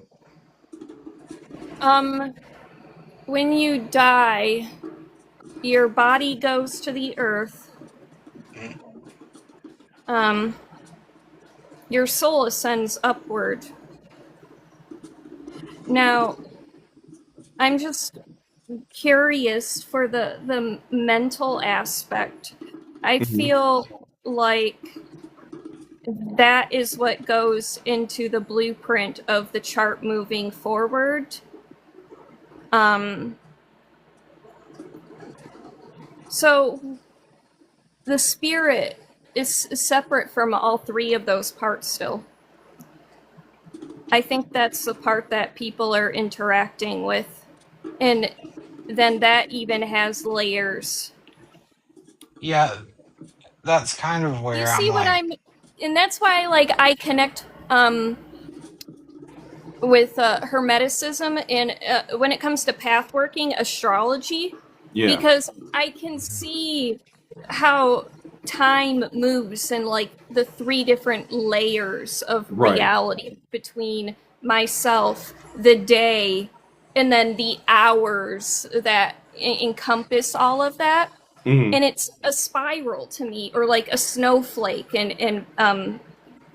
when you die, your body goes to the earth. Your soul ascends upward. Now, I'm just curious for the mental aspect. I feel like that is what goes into the blueprint of the chart moving forward. So the spirit is separate from all three of those parts still. I think that's the part that people are interacting with. And then that even has layers. Yeah, that's kind of where You I'm see what like, I'm, and that's why like I connect with Hermeticism and when it comes to path working, astrology, Yeah. because I can see how time moves and like the three different layers of Right. reality between myself, the day, and then the hours that encompass all of that. Hmm. And it's a spiral to me, or like a snowflake, and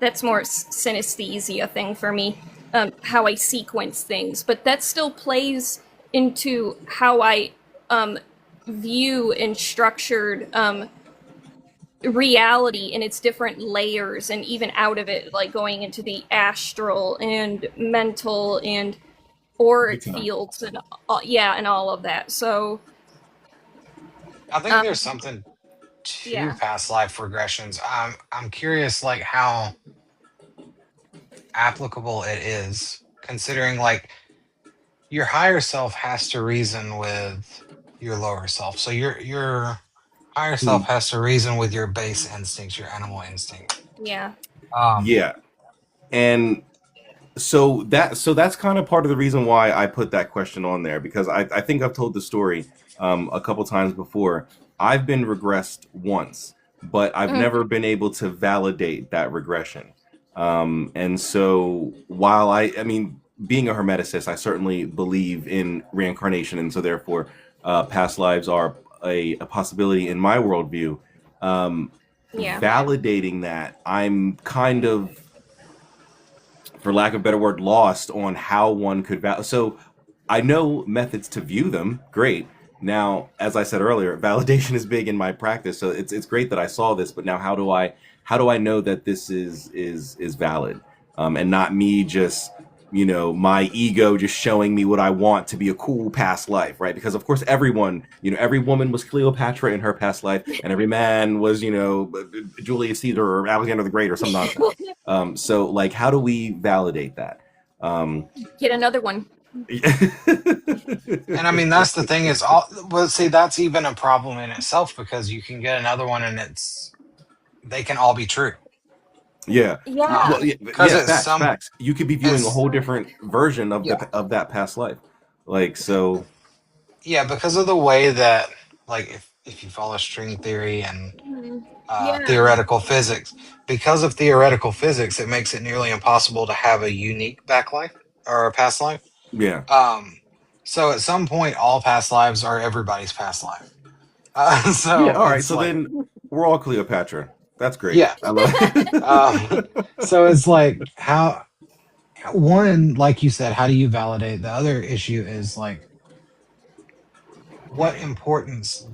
that's more synesthesia thing for me, how I sequence things. But that still plays into how I view and structured reality in its different layers, and even out of it, like going into the astral and mental and auric Big time. fields and and all of that. So I think there's Um, something to yeah, past life regressions. I'm curious, like how applicable it is, considering like your higher self has to reason with your lower self. So your higher self Hmm. has to reason with your base instincts, your animal instinct. yeah. Um, Yeah. And so that's kind of part of the reason why I put that question on there, because I think I've told the story a couple times before. I've been regressed once, but I've Mm, never been able to validate that regression. And so while I mean, being a hermeticist, I certainly believe in reincarnation, and so therefore past lives are a possibility in my worldview. Um, yeah. Validating that, I'm kind of, for lack of a better word, lost on how one could so I know methods to view them. Great. Now, as I said earlier, validation is big in my practice, so it's great that I saw this. But now, how do I know that this is valid, and not me just, my ego just showing me what I want to be a cool past life, right? Because of course everyone, every woman was Cleopatra in her past life, and every man was, Julius Caesar or Alexander the Great or some nonsense. So like, how do we validate that? Um, Get another one. and I mean that's the thing is all. Well, see, that's even a problem in itself because you can get another one and they can all be true. yeah. Yeah. Well, yeah, Because yeah, it's facts, some facts. You could be viewing a it's whole different version of yeah. the of that past life. Like, so, Yeah, because of the way that, like, if you follow string theory and Mhm. Yeah. theoretical physics, because of theoretical physics, it makes it nearly impossible to have a unique back life or a past life. yeah. Um, so at some point, all past lives are everybody's past life. Yeah, So all right. it's So like, then we're all Cleopatra. That's great. yeah. I love Um, it. So it's like how one, like you said, how do you validate? The other issue is like, what importance?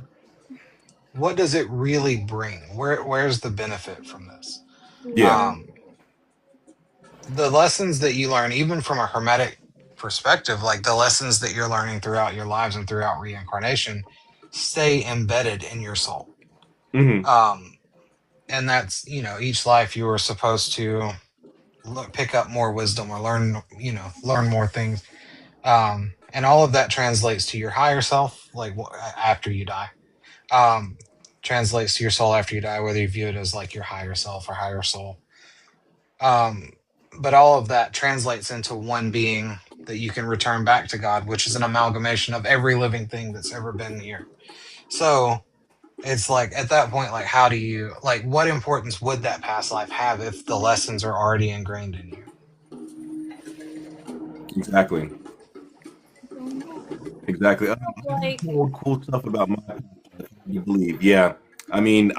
What does it really bring? Where's the benefit from this? Yeah. Yeah. Um, the lessons that you learn, even from a hermetic perspective, like the lessons that you're learning throughout your lives and throughout reincarnation, stay embedded in your soul. Hmm. Um, and that's, each life you are supposed to pick up more wisdom or learn, learn more things. And all of that translates to your higher self, like after you die. Um, translates to your soul after you die, whether you view it as like your higher self or higher soul. Um, but all of that translates into one being that you can return back to God, which is an amalgamation of every living thing that's ever been here. So it's like at that point, like, how do you, like, what importance would that past life have if the lessons are already ingrained in you? Exactly. Exactly. I've Like, told cool stuff about my past life, you believe. Yeah. I mean,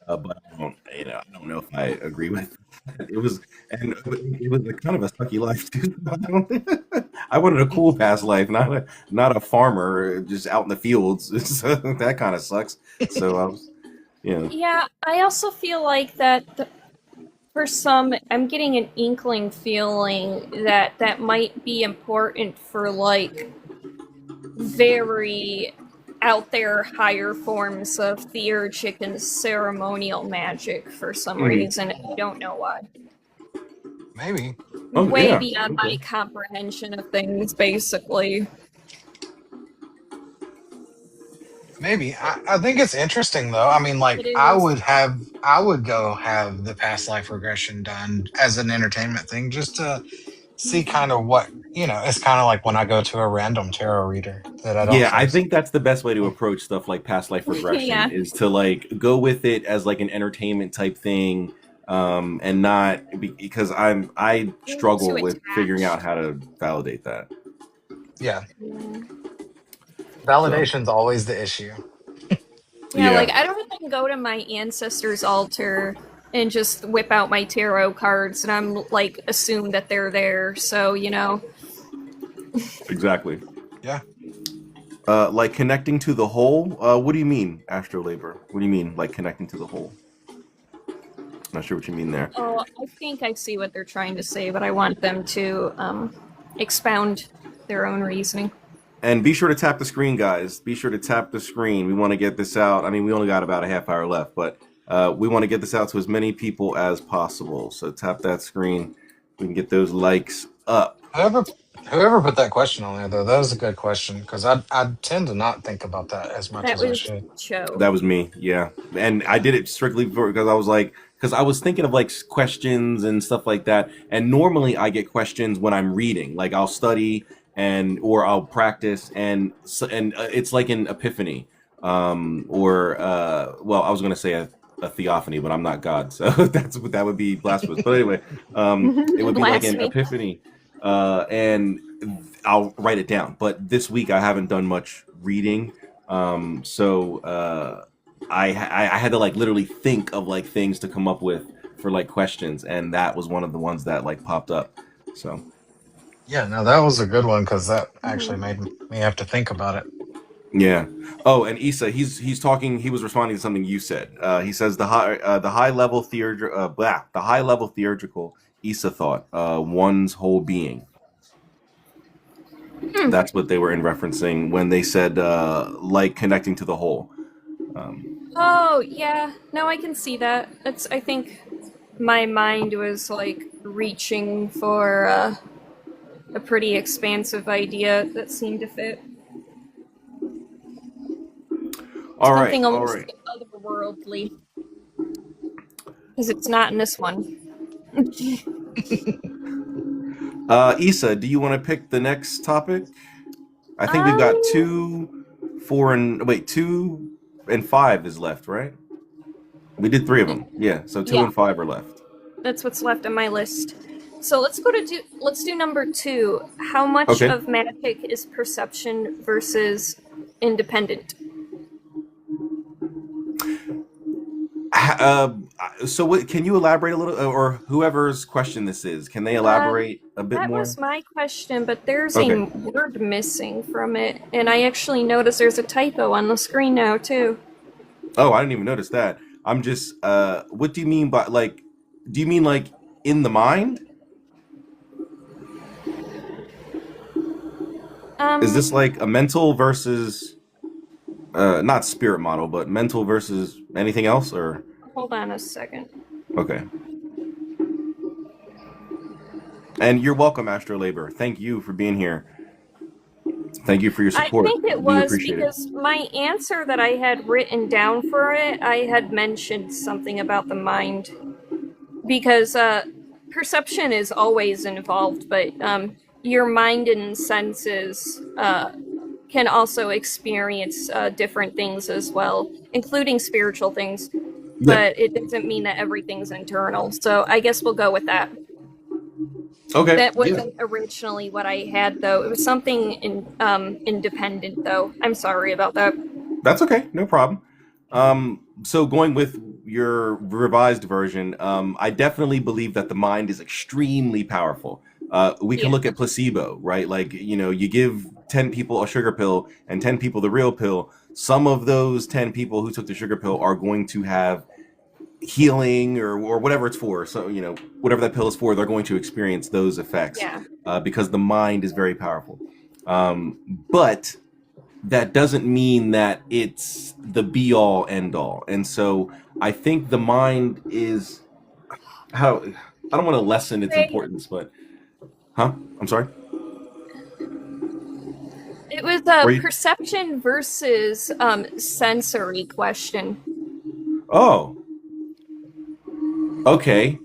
but I don't know if I agree with it. It was a kind of a sucky life too. I wanted a cool past life, not a farmer just out in the fields. So that kind of sucks. So I was, yeah, I also feel like that for some, I'm getting an inkling feeling that that might be important for like very out there higher forms of theurgic and ceremonial magic for some Mhm. reason. I don't know why. Maybe. Oh Way yeah, beyond my okay. comprehension of things, basically. Maybe. I think it's interesting though. I mean, It like is. I would go have the past life regression done as an entertainment thing just to see kind of what, it's kind of like when I go to a random tarot reader that I don't Yeah, I trust. think that's the best way to approach stuff like past life regression, Yeah. is to like go with it as like an entertainment type thing, and not because I Too struggle with figuring out attached. how to validate that. Yeah. Yeah. So Validation's always the issue. Yeah, like yeah, I don't even go to my ancestors' altar and just whip out my tarot cards and I'm like assume that they're there. So, exactly. Yeah. Like connecting to the whole. What do you mean, astrolaber? What do you mean, like connecting to the whole? Not sure what you mean there. oh, I think I see what they're trying to say, but I want them to expound their own reasoning. And be sure to tap the screen, guys. Be sure to tap the screen. We want to get this out. I mean, we only got about a half hour left, but we want to get this out to as many people as possible. So tap that screen. We can get those likes up. Whoever put that question on there, though, that was a good question because I tend to not think about that as much That as I was should. Cho. That was me, yeah. And I did it strictly because I was like, because I was thinking of like questions and stuff like that. And normally I get questions when I'm reading, like I'll study and or I'll practice, and it's like an epiphany, or well, I was gonna say a theophany, but I'm not God, so that would be blasphemous. But anyway, it would be like an Blasphemy. epiphany, and I'll write it down. But this week I haven't done much reading. So I had to like literally think of like things to come up with for like questions, and that was one of the ones that like popped up. So Yeah, no, that was a good one because that actually Mhm. made me have to think about it. yeah. Oh, and Isa, he's talking. He was responding to something you said. He says the high level the high level theurgical Isa thought one's whole being. Hmm. That's what they were in referencing when they said like connecting to the whole. Oh, yeah. No, I can see that. I think my mind was like reaching for a pretty expansive idea that seemed to fit. All right, Something all almost right. otherworldly. Because it's not in this one. Isa, do you want to pick the next topic? I think we've got Um, 2, 4, and wait, 2 and 5 is left, right? We did 3 of them. Yeah, so 2 yeah, and 5 are left. that's what's left on my list. So let's do number 2. How much Okay. of magic is perception versus independent? So what, can you elaborate a little, or whoever's question this is, can they elaborate a bit That more? was my question, but there's a Okay. word missing from it, and I actually noticed there's a typo on the screen now too. Oh, I didn't even notice that. I'm just, what do you mean by, like, do you mean like in the mind? Is this Um, like a mental versus, not spirit model, but mental versus anything else, or? hold on a second. Okay. And you're welcome, Astro Labor. Thank you for being here. Thank you for your I support. think it We was appreciate it. because my answer that I had written down for it, I had mentioned something about the mind. Because perception is always involved, but your mind and senses can also experience different things as well, including spiritual things. Yeah. But it doesn't mean that everything's internal. So I guess we'll go with that. Okay. That Yeah. wasn't originally what I had, though. It was something independent, though. I'm sorry about that. That's okay. No problem. So going with your revised version, I definitely believe that the mind is extremely powerful. We can Yeah. look at placebo, right? Like, you know, you give 10 people a sugar pill and 10 people the real pill. Some of those 10 people who took the sugar pill are going to have healing or whatever it's for. So, you know, whatever that pill is for, they're going to experience those effects Yeah. because the mind is very powerful. But that doesn't mean that it's the be all end all. And so I think the mind is how, I don't want to lessen its Ray, importance, but I'm sorry. it was a Were you? perception versus sensory question. Oh, okay.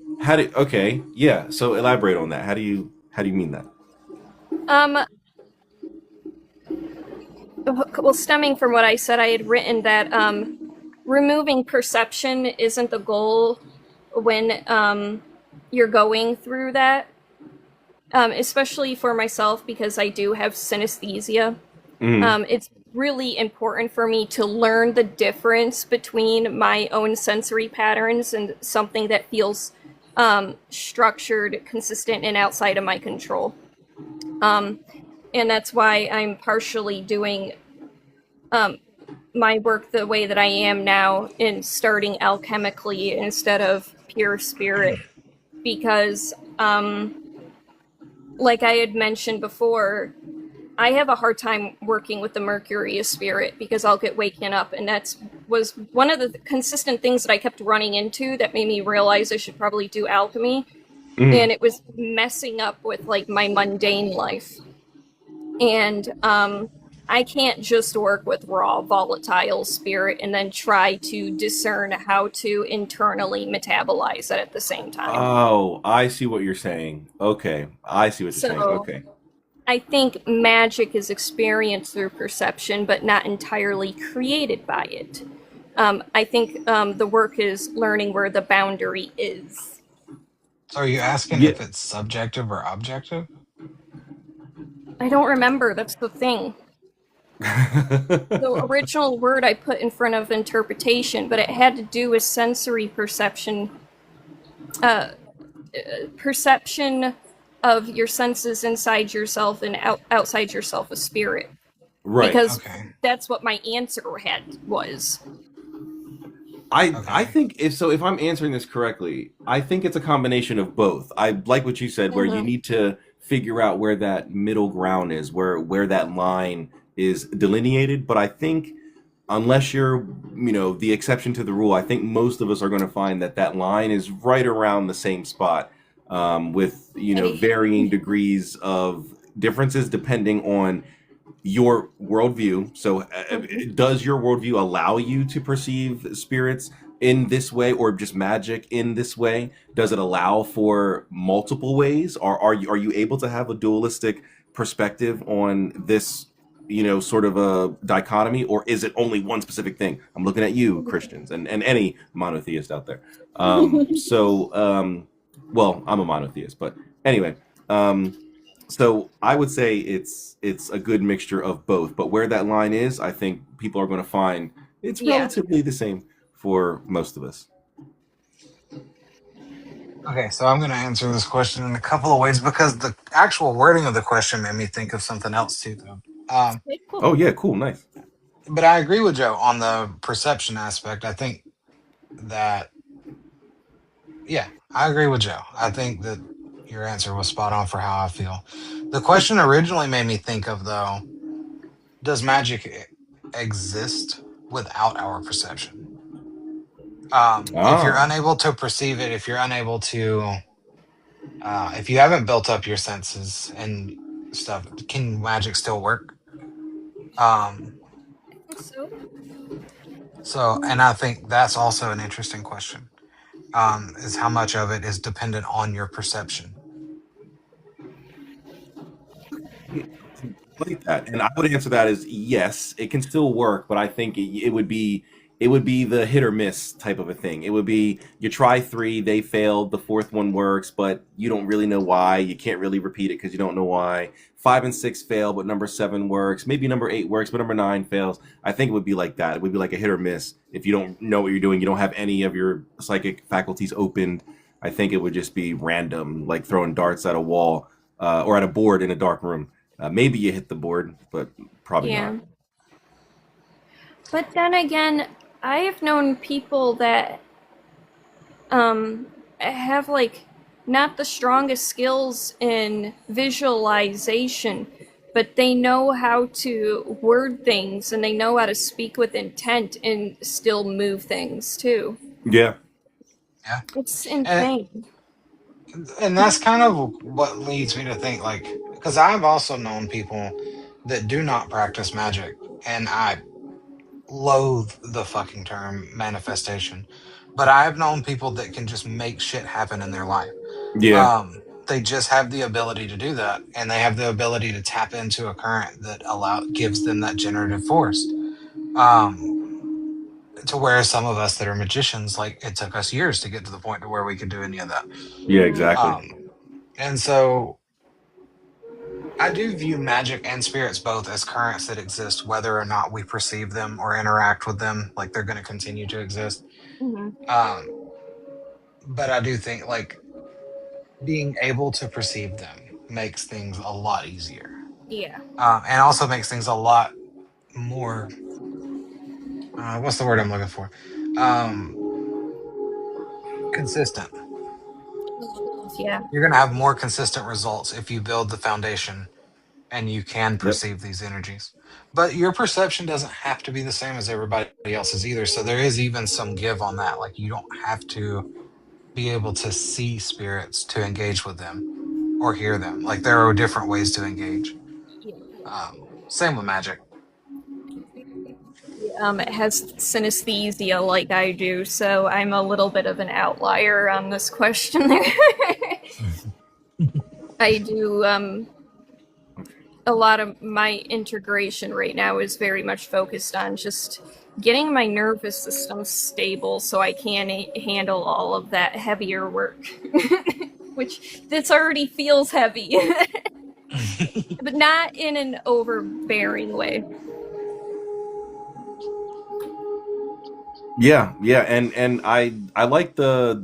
Okay, yeah. So elaborate on that. How do you mean that? Um, well, stemming from what I said, I had written that removing perception isn't the goal when you're going through that, especially for myself because I do have synesthesia. Mm, It's really important for me to learn the difference between my own sensory patterns and something that feels structured, consistent, and outside of my control. And that's why I'm partially doing my work the way that I am now in starting alchemically instead of pure spirit. Because, like I had mentioned before, I have a hard time working with the Mercury spirit because I'll get waken up, and was one of the consistent things that I kept running into that made me realize I should probably do alchemy, and it was messing up with like my mundane life. And I can't just work with raw volatile spirit and then try to discern how to internally metabolize it at the same time. Oh, I see what you're saying. Okay, I see what you're saying. So Okay. I think magic is experienced through perception, but not entirely created by it. I think the work is learning where the boundary is. So are you asking Yeah. if it's subjective or objective? I don't remember. That's the thing. The original word I put in front of interpretation, but it had to do with sensory perception. Perception of your senses inside yourself and outside yourself of spirit. Right. Because Okay. that's what my answer was. I think if I'm answering this correctly, I think it's a combination of both. I like what you said, where you need to figure out where that middle ground is, where that line is delineated. But I think unless you're, the exception to the rule, I think most of us are going to find that line is right around the same spot, with varying degrees of differences depending on your worldview. So, does your worldview allow you to perceive spirits in this way, or just magic in this way? Does it allow for multiple ways? Or are you able to have a dualistic perspective on this, sort of a dichotomy, or is it only one specific thing? I'm looking at you, Christians, and any monotheist out there. Well, I'm a monotheist, but anyway. So I would say it's a good mixture of both, but where that line is, I think people are going to find it's relatively the same for most of us. Okay, so I'm going to answer this question in a couple of ways because the actual wording of the question made me think of something else too, though. Oh yeah, cool, nice. But I agree with Joe on the perception aspect. I think that, yeah, I agree with Joe. I think that your answer was spot on for how I feel. The question originally made me think of, though, does magic exist without our perception? If you're unable to perceive it, if you're unable to, if you haven't built up your senses and stuff, can magic still work? So, and I think that's also an interesting question. Is how much of it is dependent on your perception? Like that, and I would answer that as yes, it can still work, but I think it would be the hit or miss type of a thing. It would be you try three, they failed, the fourth one works, but you don't really know why. You can't really repeat it because you don't know why. 5 and 6 fail, but number 7 works. Maybe number 8 works, but number 9 fails. I think it would be like that. It would be like a hit or miss. If you don't know what you're doing, you don't have any of your psychic faculties opened. I think it would just be random, like throwing darts at a wall, or at a board in a dark room. Maybe you hit the board, but probably not. But then again, I have known people that have like not the strongest skills in visualization, but they know how to word things and they know how to speak with intent and still move things too. Yeah. It's insane. And that's kind of what leads me to think, like, because I've also known people that do not practice magic, and I loathe the fucking term manifestation, but I've known people that can just make shit happen in their life. Yeah. They just have the ability to do that, and they have the ability to tap into a current that gives them that generative force. To where some of us that are magicians, like, it took us years to get to the point to where we could do any of that. Yeah, exactly. And so I do view magic and spirits both as currents that exist, whether or not we perceive them or interact with them. Like, they're going to continue to exist. But I do think, like, being able to perceive them makes things a lot easier. Yeah. And also makes things a lot more, what's the word I'm looking for? Consistent. Yeah. You're going to have more consistent results if you build the foundation and you can Yep. perceive these energies. But your perception doesn't have to be the same as everybody else's either. So there is even some give on that. Like you don't have to be able to see spirits to engage with them or hear them. Like there are different ways to engage. Same with magic. It has synesthesia like I do, so I'm a little bit of an outlier on this question there. I do, a lot of my integration right now is very much focused on just getting my nervous system stable so I can handle all of that heavier work. Which this already feels heavy, but not in an overbearing way. Yeah, yeah, and I like the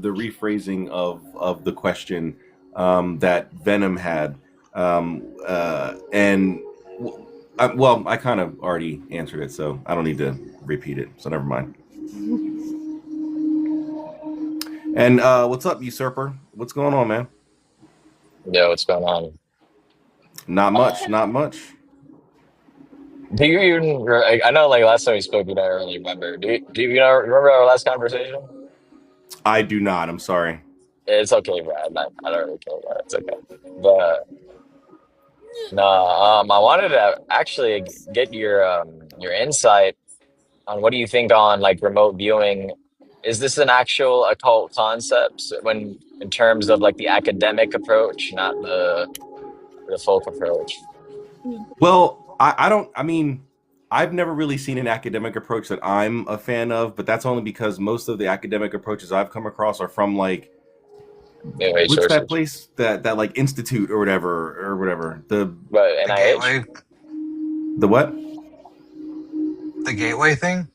rephrasing of the question that Venom had, and well, I kind of already answered it, so I don't need to repeat it. So never mind. And what's up, Usurper? What's going on, man? Yo, what's going on? Not much, Um, not much. do you even? I know, like last time we spoke, you don't really remember. Do you know remember our last conversation? I do not. I'm sorry. It's okay, bro. I don't really care about it. It's okay. But no, I wanted to actually get your insight on what do you think on like remote viewing. Is this an actual occult concept when in terms of like the academic approach, not the folk approach? Well, I don't. I mean, I've never really seen an academic approach that I'm a fan of, but that's only because most of the academic approaches I've come across are from like New age what's that sources, place that like institute or whatever but The NIH. gateway, the what the gateway thing.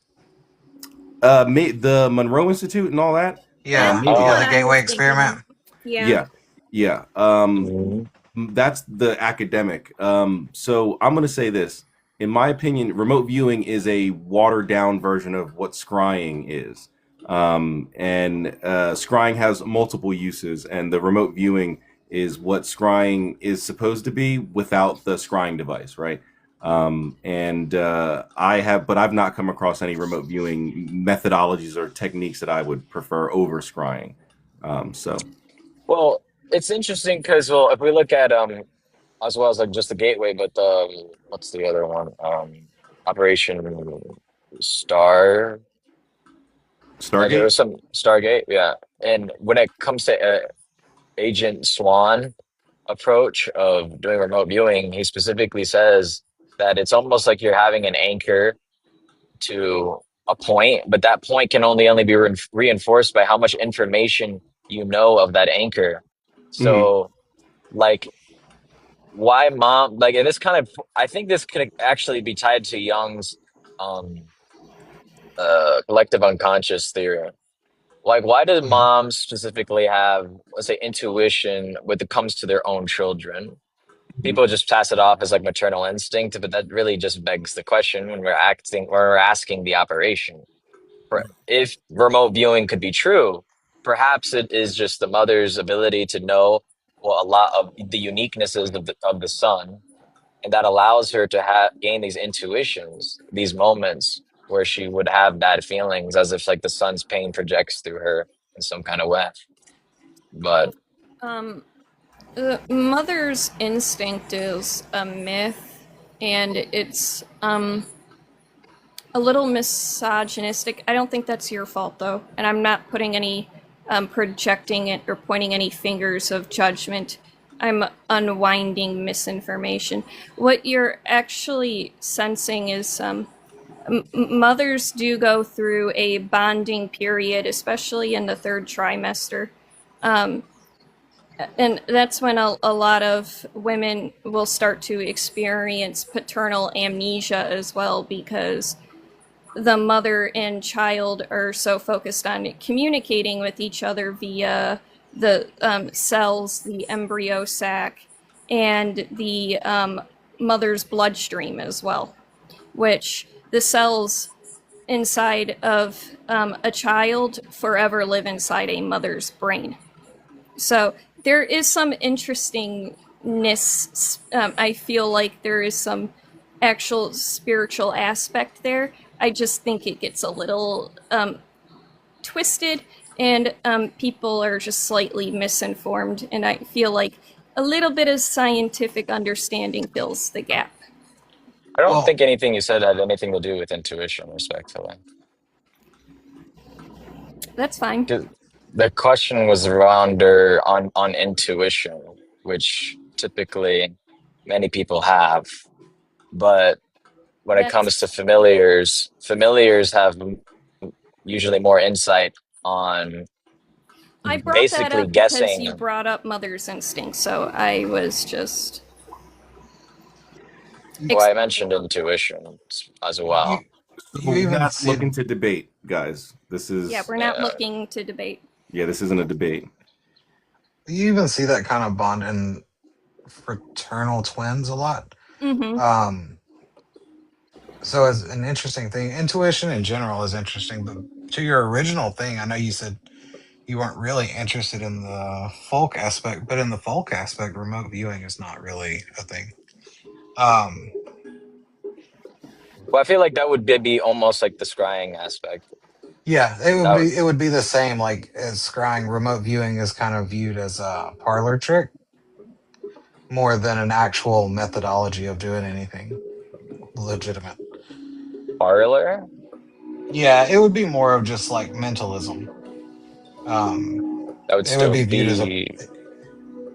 the Monroe Institute and all that. Yeah, That's Maybe yeah, what the Oh. I was gateway thinking of. experiment. Yeah. yeah, yeah. Mhm. That's the academic. So I'm gonna say this. In my opinion, remote viewing is a watered down version of what scrying is. And scrying has multiple uses, and the remote viewing is what scrying is supposed to be without the scrying device, right? And but I've not come across any remote viewing methodologies or techniques that I would prefer over scrying. So, Well, it's interesting because well, if we look at as well as like just the gateway, but what's the other one? Operation Star. Like there Stargate. was some Stargate, yeah. And when it comes to Agent Swan approach of doing remote viewing, he specifically says that it's almost like you're having an anchor to a point, but that point can only be reinforced by how much information you know of that anchor. Hmm. So, like, why mom? Like, and this kind of, I think this could actually be tied to Jung's um, collective unconscious theory. Like, why do Mhm. moms specifically have, let's say, intuition when it comes to their own children? People just pass it off as like maternal instinct, but that really just begs the question when we're asking the operation. If remote viewing could be true, perhaps it is just the mother's ability to know well a lot of the uniquenesses of the son, and that allows her to gain these intuitions, these moments where she would have bad feelings, as if like the son's pain projects through her in some kind of way. But Um, the mother's instinct is a myth, and it's a little misogynistic. I don't think that's your fault though, and I'm not putting any projecting it or pointing any fingers of judgment. I'm unwinding misinformation. What you're actually sensing is mothers do go through a bonding period, especially in the third trimester. Um, and that's when a lot of women will start to experience paternal amnesia as well, because the mother and child are so focused on communicating with each other via the cells, the embryo sac, and the mother's bloodstream as well, which the cells inside of a child forever live inside a mother's brain. So there is some interesting I feel like there is some actual spiritual aspect there. I just think it gets a little twisted, and people are just slightly misinformed. And I feel like a little bit of scientific understanding fills the gap. I don't Well, think anything you said had anything to do with intuition, respectfully. That's fine. 'Cause the question was around on intuition, which typically many people have, but when it comes to That's familiars, familiars have usually more insight on I brought that basically up because you guessing. brought up mother's instinct, so I was just Well, I ex- mentioned intuition as you well. But you we're even not see looking to debate, guys. This yeah, is we're not Yeah. looking to debate. yeah, this isn't a debate. you even see that kind of bond in fraternal twins a lot. Mm-hmm. Um, so as an interesting thing, intuition in general is interesting, but to your original thing, I know you said you weren't really interested in the folk aspect, but in the folk aspect, remote viewing is not really a thing. Um, Well, I feel like that would be almost like the scrying aspect. yeah, That it would be the same like as scrying. Remote viewing is kind of viewed as a parlor trick more than an actual methodology of doing anything legitimate. parlor, Yeah, it would be more of just like mentalism. Um, that would it would still be viewed as a be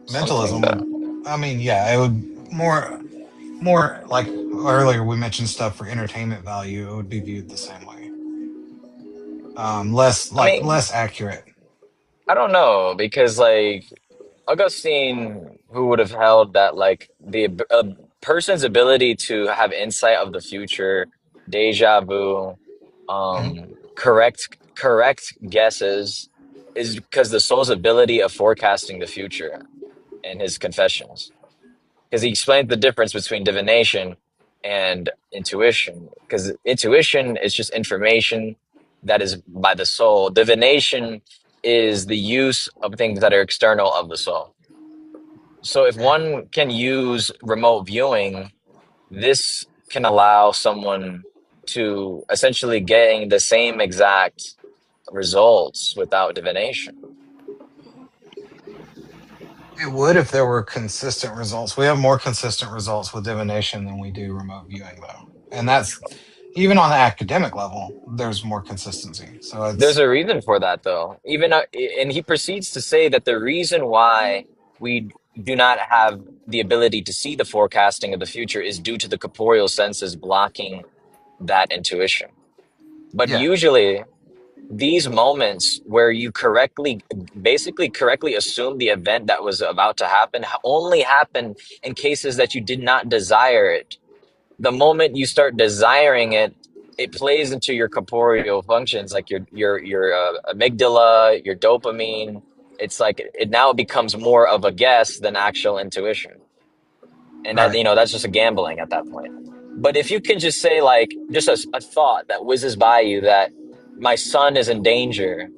something mentalism that would. I mean, yeah, it would more like earlier we mentioned stuff for entertainment value. It would be viewed the same way. I mean, Less accurate. I don't know because like Augustine, who would have held that like a person's ability to have insight of the future, deja vu, Mhm. correct guesses, is because the soul's ability of forecasting the future in his Confessions. Because he explained the difference between divination and intuition. Because intuition is just information that is by the soul. Divination is the use of things that are external of the soul. So if one can use remote viewing, this can allow someone to essentially getting the same exact results without divination. It would if there were consistent results. We have more consistent results with divination than we do remote viewing, though, and that's even on the academic level. There's more consistency. So There's it's a reason for that, though. And he proceeds to say that the reason why we do not have the ability to see the forecasting of the future is due to the corporeal senses blocking that intuition. But yeah. usually, these moments where you basically correctly assume the event that was about to happen, only happen in cases that you did not desire it. The moment you start desiring it, it plays into your corporeal functions, like your amygdala, your dopamine. It's like it now becomes more of a guess than actual intuition, and that Right. that's just a gambling at that point. But if you can just say like just a thought that whizzes by you that my son is in danger,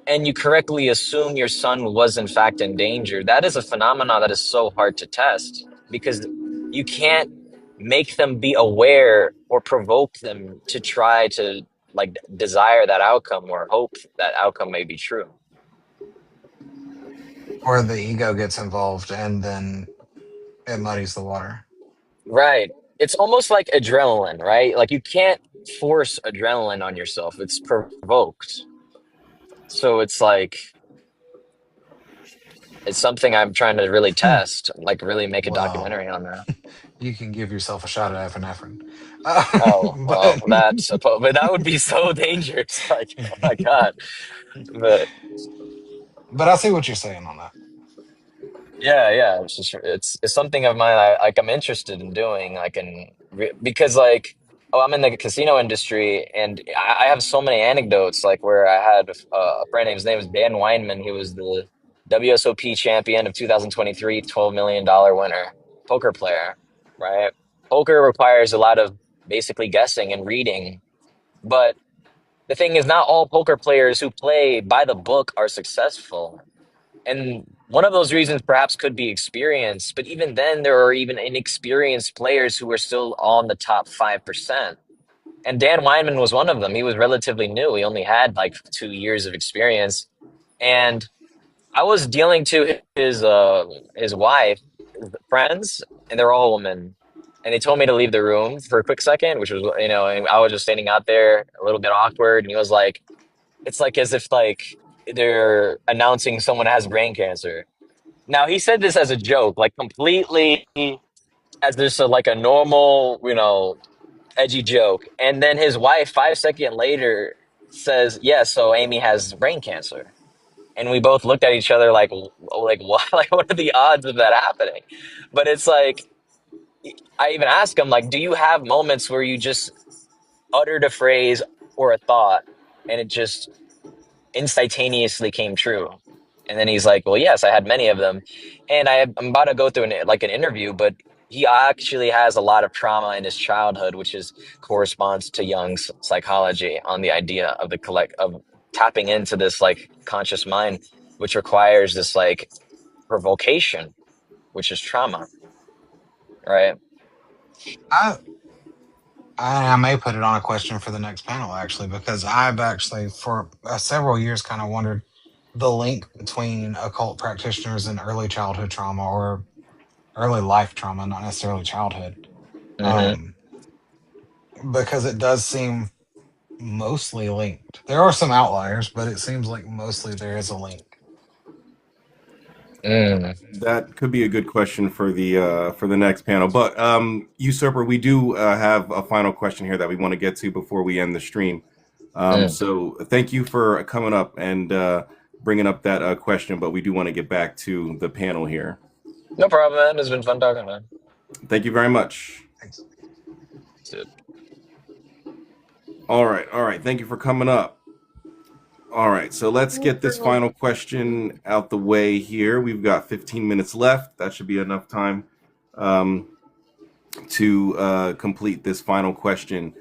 and you correctly assume your son was in fact in danger, that is a phenomenon that is so hard to test because you can't make them be aware or provoke them to try to like desire that outcome or hope that outcome may be true. Or the ego gets involved, and then it muddies the water. Right. It's almost like adrenaline, right? Like you can't force adrenaline on yourself. It's provoked. So it's like it's something I'm trying to really test, like really make a Well, documentary on that. you can give yourself a shot at epinephrine, Oh, well, but but that would be so dangerous. Like, oh my God. But but I see what you're saying on that. yeah, yeah, it's something of mine. I'm interested in doing. Because like, oh, I'm in the casino industry, and I have so many anecdotes. Like where I had a friend, his name was Dan Weinman. He was the WSOP champion of 2023, $12 million winner, poker player, right? Poker requires a lot of basically guessing and reading, but the thing is, not all poker players who play by the book are successful. And one of those reasons perhaps could be experience, but even then, there are even inexperienced players who are still on the top 5%. And Dan Weinman was one of them. He was relatively new. He only had like 2 years of experience. And I was dealing to his wife, his friends, and they're all women. And they told me to leave the room for a quick second, which was, and I was just standing out there a little bit awkward. And he was like, it's like as if like they're announcing someone has brain cancer. Now he said this as a joke, like completely as just like a normal, edgy joke. And then his wife, 5 seconds later, says, "Yeah, so Amy has brain cancer." And we both looked at each other like what? Like, what are the odds of that happening? But it's like, I even asked him, like, do you have moments where you just uttered a phrase or a thought, and it just instantaneously came true? And then he's like, well, yes, I had many of them. And I'm about to go through an interview, but he actually has a lot of trauma in his childhood, which is corresponds to Jung's psychology on the idea of the collect of tapping into this like conscious mind, which requires this like provocation, which is trauma, right? I I may put it on a question for the next panel actually, because I've actually for several years kind of wondered the link between occult practitioners and early childhood trauma or early life trauma, not necessarily childhood, Mm-hmm. um, because it does seem mostly linked. There are some outliers, but it seems like mostly there is a link. Mm, That could be a good question for the next panel. But Usurper, we do have a final question here that we want to get to before we end the stream. mm. So thank you for coming up and bringing up that question. But we do want to get back to the panel here. No problem, man. It's been fun talking, man. Thank you very much. Thanks. Dude. All right, all right. Thank you for coming up. All right, so let's No get this problem. final question out the way here. We've got 15 minutes left. That should be enough time um, to complete this final question.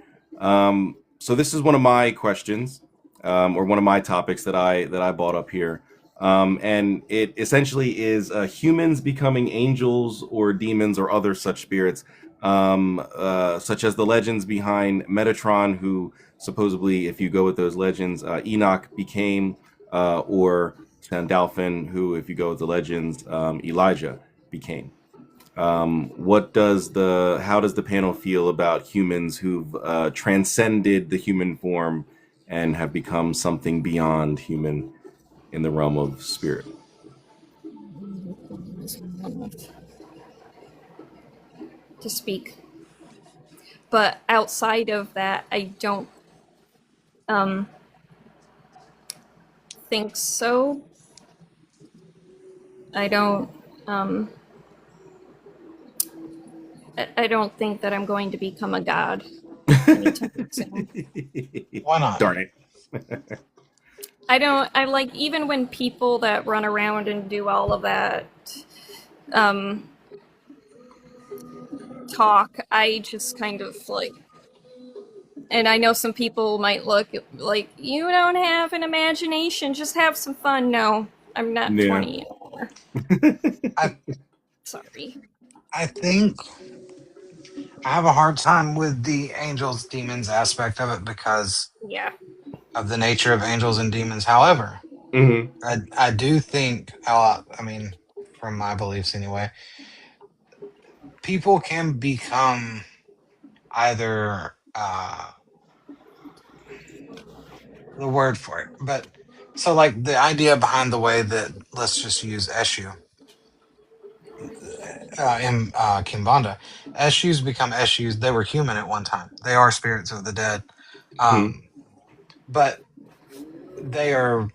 So this is one of my questions, or one of my topics that I brought up here, and it essentially is humans becoming angels or demons or other such spirits, such as the legends behind Metatron, who supposedly, if you go with those legends, Enoch became, or Sandalphon, who, if you go with the legends, Elijah became. How does the panel feel about humans who've transcended the human form and have become something beyond human in the realm of spirit? To speak. But outside of that, I don't um, think so. I don't. I don't think that I'm going to become a god anytime soon. Why not? Darn it. I don't. I like even when people that run around and do all of that um, talk. I just kind of like. And I know some people might look like you don't have an imagination. Just have some fun. No, I'm not Yeah. 20 anymore. I Sorry. I think I have a hard time with the angels demons aspect of it because Yeah. of the nature of angels and demons. However, Hmm. I do think, I mean, from my beliefs anyway, people can become either the word for it, but so like the idea behind the way that let's just use Eshu in Kimbanda. Eshus become Eshus. They were human at one time. They are spirits of the dead, Hmm. but they are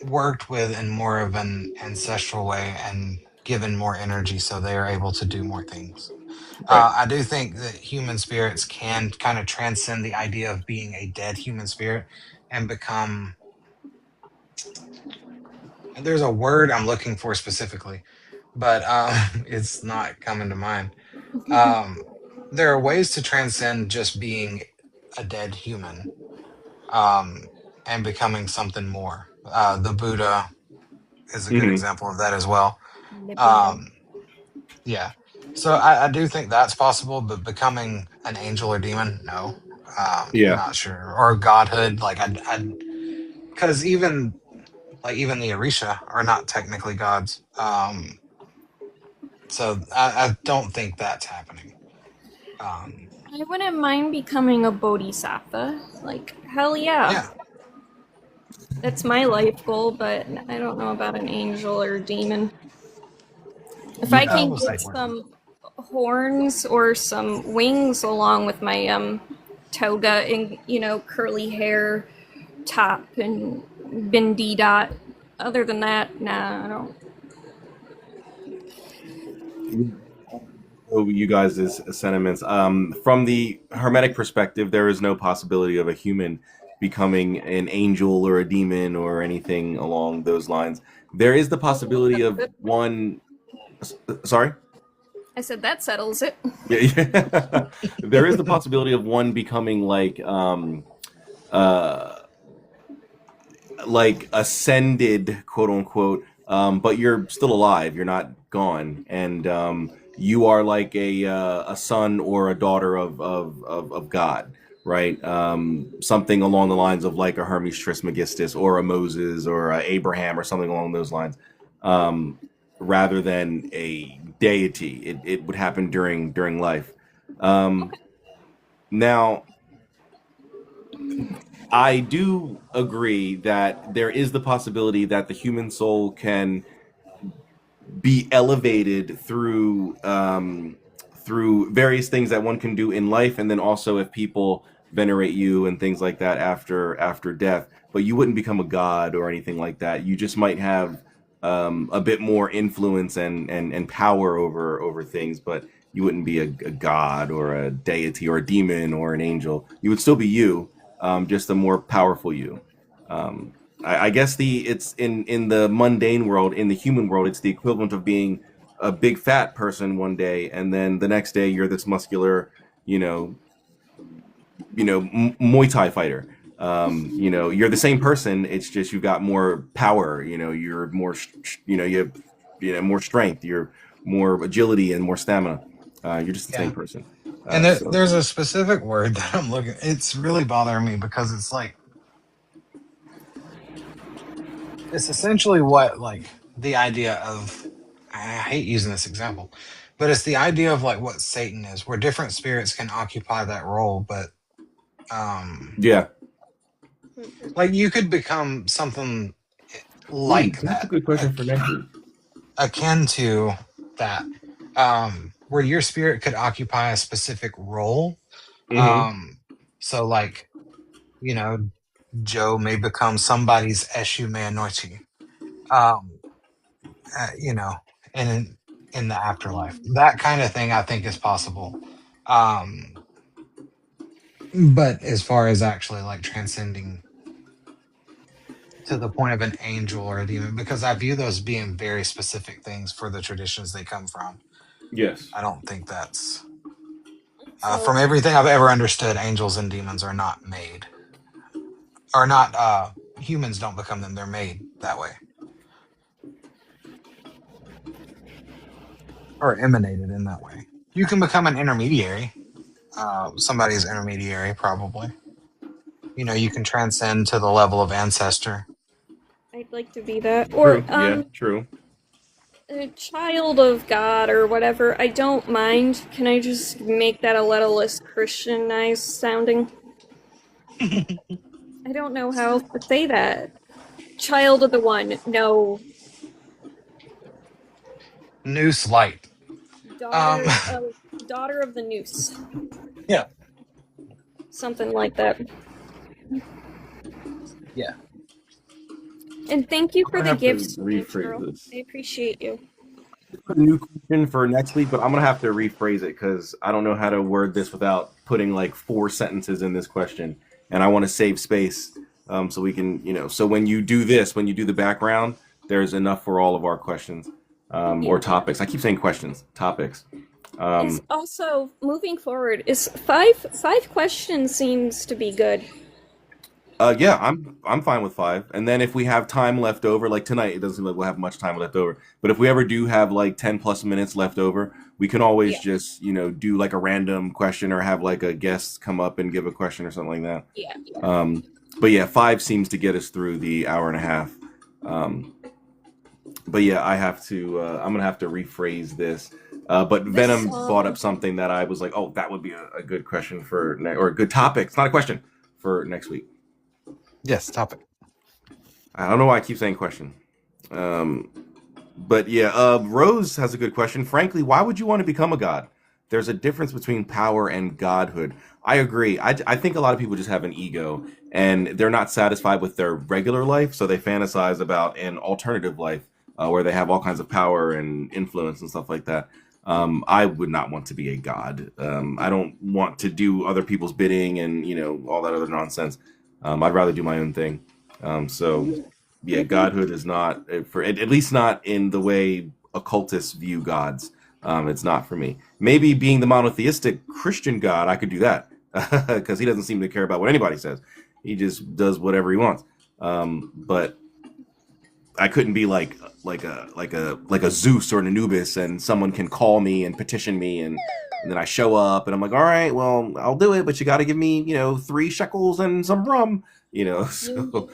worked with in more of an ancestral way and given more energy, so they are able to do more things. Right. I do think that human spirits can kind of transcend the idea of being a dead human spirit and become. There's a word I'm looking for specifically, but it's not coming to mind. Um, there are ways to transcend just being a dead human, um, and becoming something more. The Buddha, is a good Hmm. example of that as well. Libido. Yeah. So I do think that's possible, but becoming an angel or demon, no. Yeah. Not sure. Or godhood, like because even the Orisha are not technically gods. So I don't think that's happening. Um, I wouldn't mind becoming a bodhisattva. Like, hell yeah. yeah, That's my life goal, but I don't know about an angel or a demon. If I yeah, can we'll say get whatever. some horns or some wings along with my toga and curly hair top and bindi dot. Other than that, nah, I don't. You guys' sentiments. From the Hermetic perspective, there is no possibility of a human becoming an angel or a demon or anything along those lines. There is the possibility of one. Sorry? I said that settles it. Yeah, yeah. There is the possibility of one becoming uh, like ascended, quote unquote, but you're still alive. You're not gone, and you are like a son or a daughter of God, right? Something along the lines of like a Hermes Trismegistus or a Moses or a Abraham or something along those lines, um, rather than a deity. It would happen during life. Um, Okay. Now, I do agree that there is the possibility that the human soul can be elevated through various things that one can do in life, and then also if people venerate you and things like that after death. But you wouldn't become a god or anything like that. You just might have a bit more influence and power over things, but you wouldn't be a god or a deity or a demon or an angel. You would still be you, just a more powerful you. Um, I guess it's in the mundane world, in the human world, it's the equivalent of being a big fat person one day, and then the next day you're this muscular, you know, Muay Thai fighter. You're the same person. It's just you've got more power. You're more, you have, more strength. You're more agility and more stamina. You're just the same Yeah. person. And So there's a specific word that I'm looking. It's really bothering me because it's like it's essentially what like the idea of. I hate using this example, but it's the idea of like what Satan is, where different spirits can occupy that role, but um, yeah. like you could become something Ooh, like that's a that, good question for next week. akin to that, where your spirit could occupy a specific role. Mm-hmm. Um, so like you know, Joe may become somebody's Eshu Nochi, um, you know, in the afterlife. That kind of thing I think is possible. Um, but as far as actually like transcending to the point of an angel or a demon, because I view those being very specific things for the traditions they come from. Yes. I don't think that's So from everything I've ever understood. Angels and demons are not made, are not humans. Don't become them; they're made that way or emanated in that way. You can become an intermediary. Somebody's intermediary, probably. You can transcend to the level of ancestor. I'd like to be that, or True. Yeah. True. a child of God or whatever. I don't mind. Can I just make that a little less Christianized sounding? I don't know how else to say that. Child of the One. No. Noose light. Um, Daughter of the Noose. yeah, Something like that. yeah. And thank you I'm for gonna the have to gifts, rephrase Nitro. this. I appreciate you. Put a new question for next week, but I'm gonna have to rephrase it because I don't know how to word this without putting like 4 sentences in this question, and I want to save space, so we can, So when you do this, when you do the background, there's enough for all of our questions, Yeah. or topics. I keep saying questions, topics. Is Um, also moving forward. Is five questions seems to be good. Yeah, I'm fine with 5. And then if we have time left over, like tonight, it doesn't seem like we'll have much time left over. But if we ever do have like 10 plus minutes left over, we can always Yeah, just, do like a random question or have like a guest come up and give a question or something like yeah. that. But yeah, 5 seems to get us through the hour and a half. Um, but yeah, I'm gonna have to rephrase this. But This Venom brought up something that I was like, oh, that would be a good question or a good topic. It's not a question for next week. Yes, topic. I don't know why I keep saying question. Um, but yeah, Rose has a good question. Frankly, why would you want to become a god? There's a difference between power and godhood. I agree. I think a lot of people just have an ego and they're not satisfied with their regular life, so they fantasize about an alternative life where they have all kinds of power and influence and stuff like that. I would not want to be a god. I don't want to do other people's bidding and all that other nonsense. I'd rather do my own thing. So yeah, godhood is not for at least not in the way occultists view gods. It's not for me. Maybe being the monotheistic Christian God, I could do that because he doesn't seem to care about what anybody says. He just does whatever he wants. But I couldn't be like a Zeus or an Anubis, and someone can call me and petition me, and then I show up, and I'm like, all right, well, I'll do it, but you got to give me 3 shekels and some rum, You So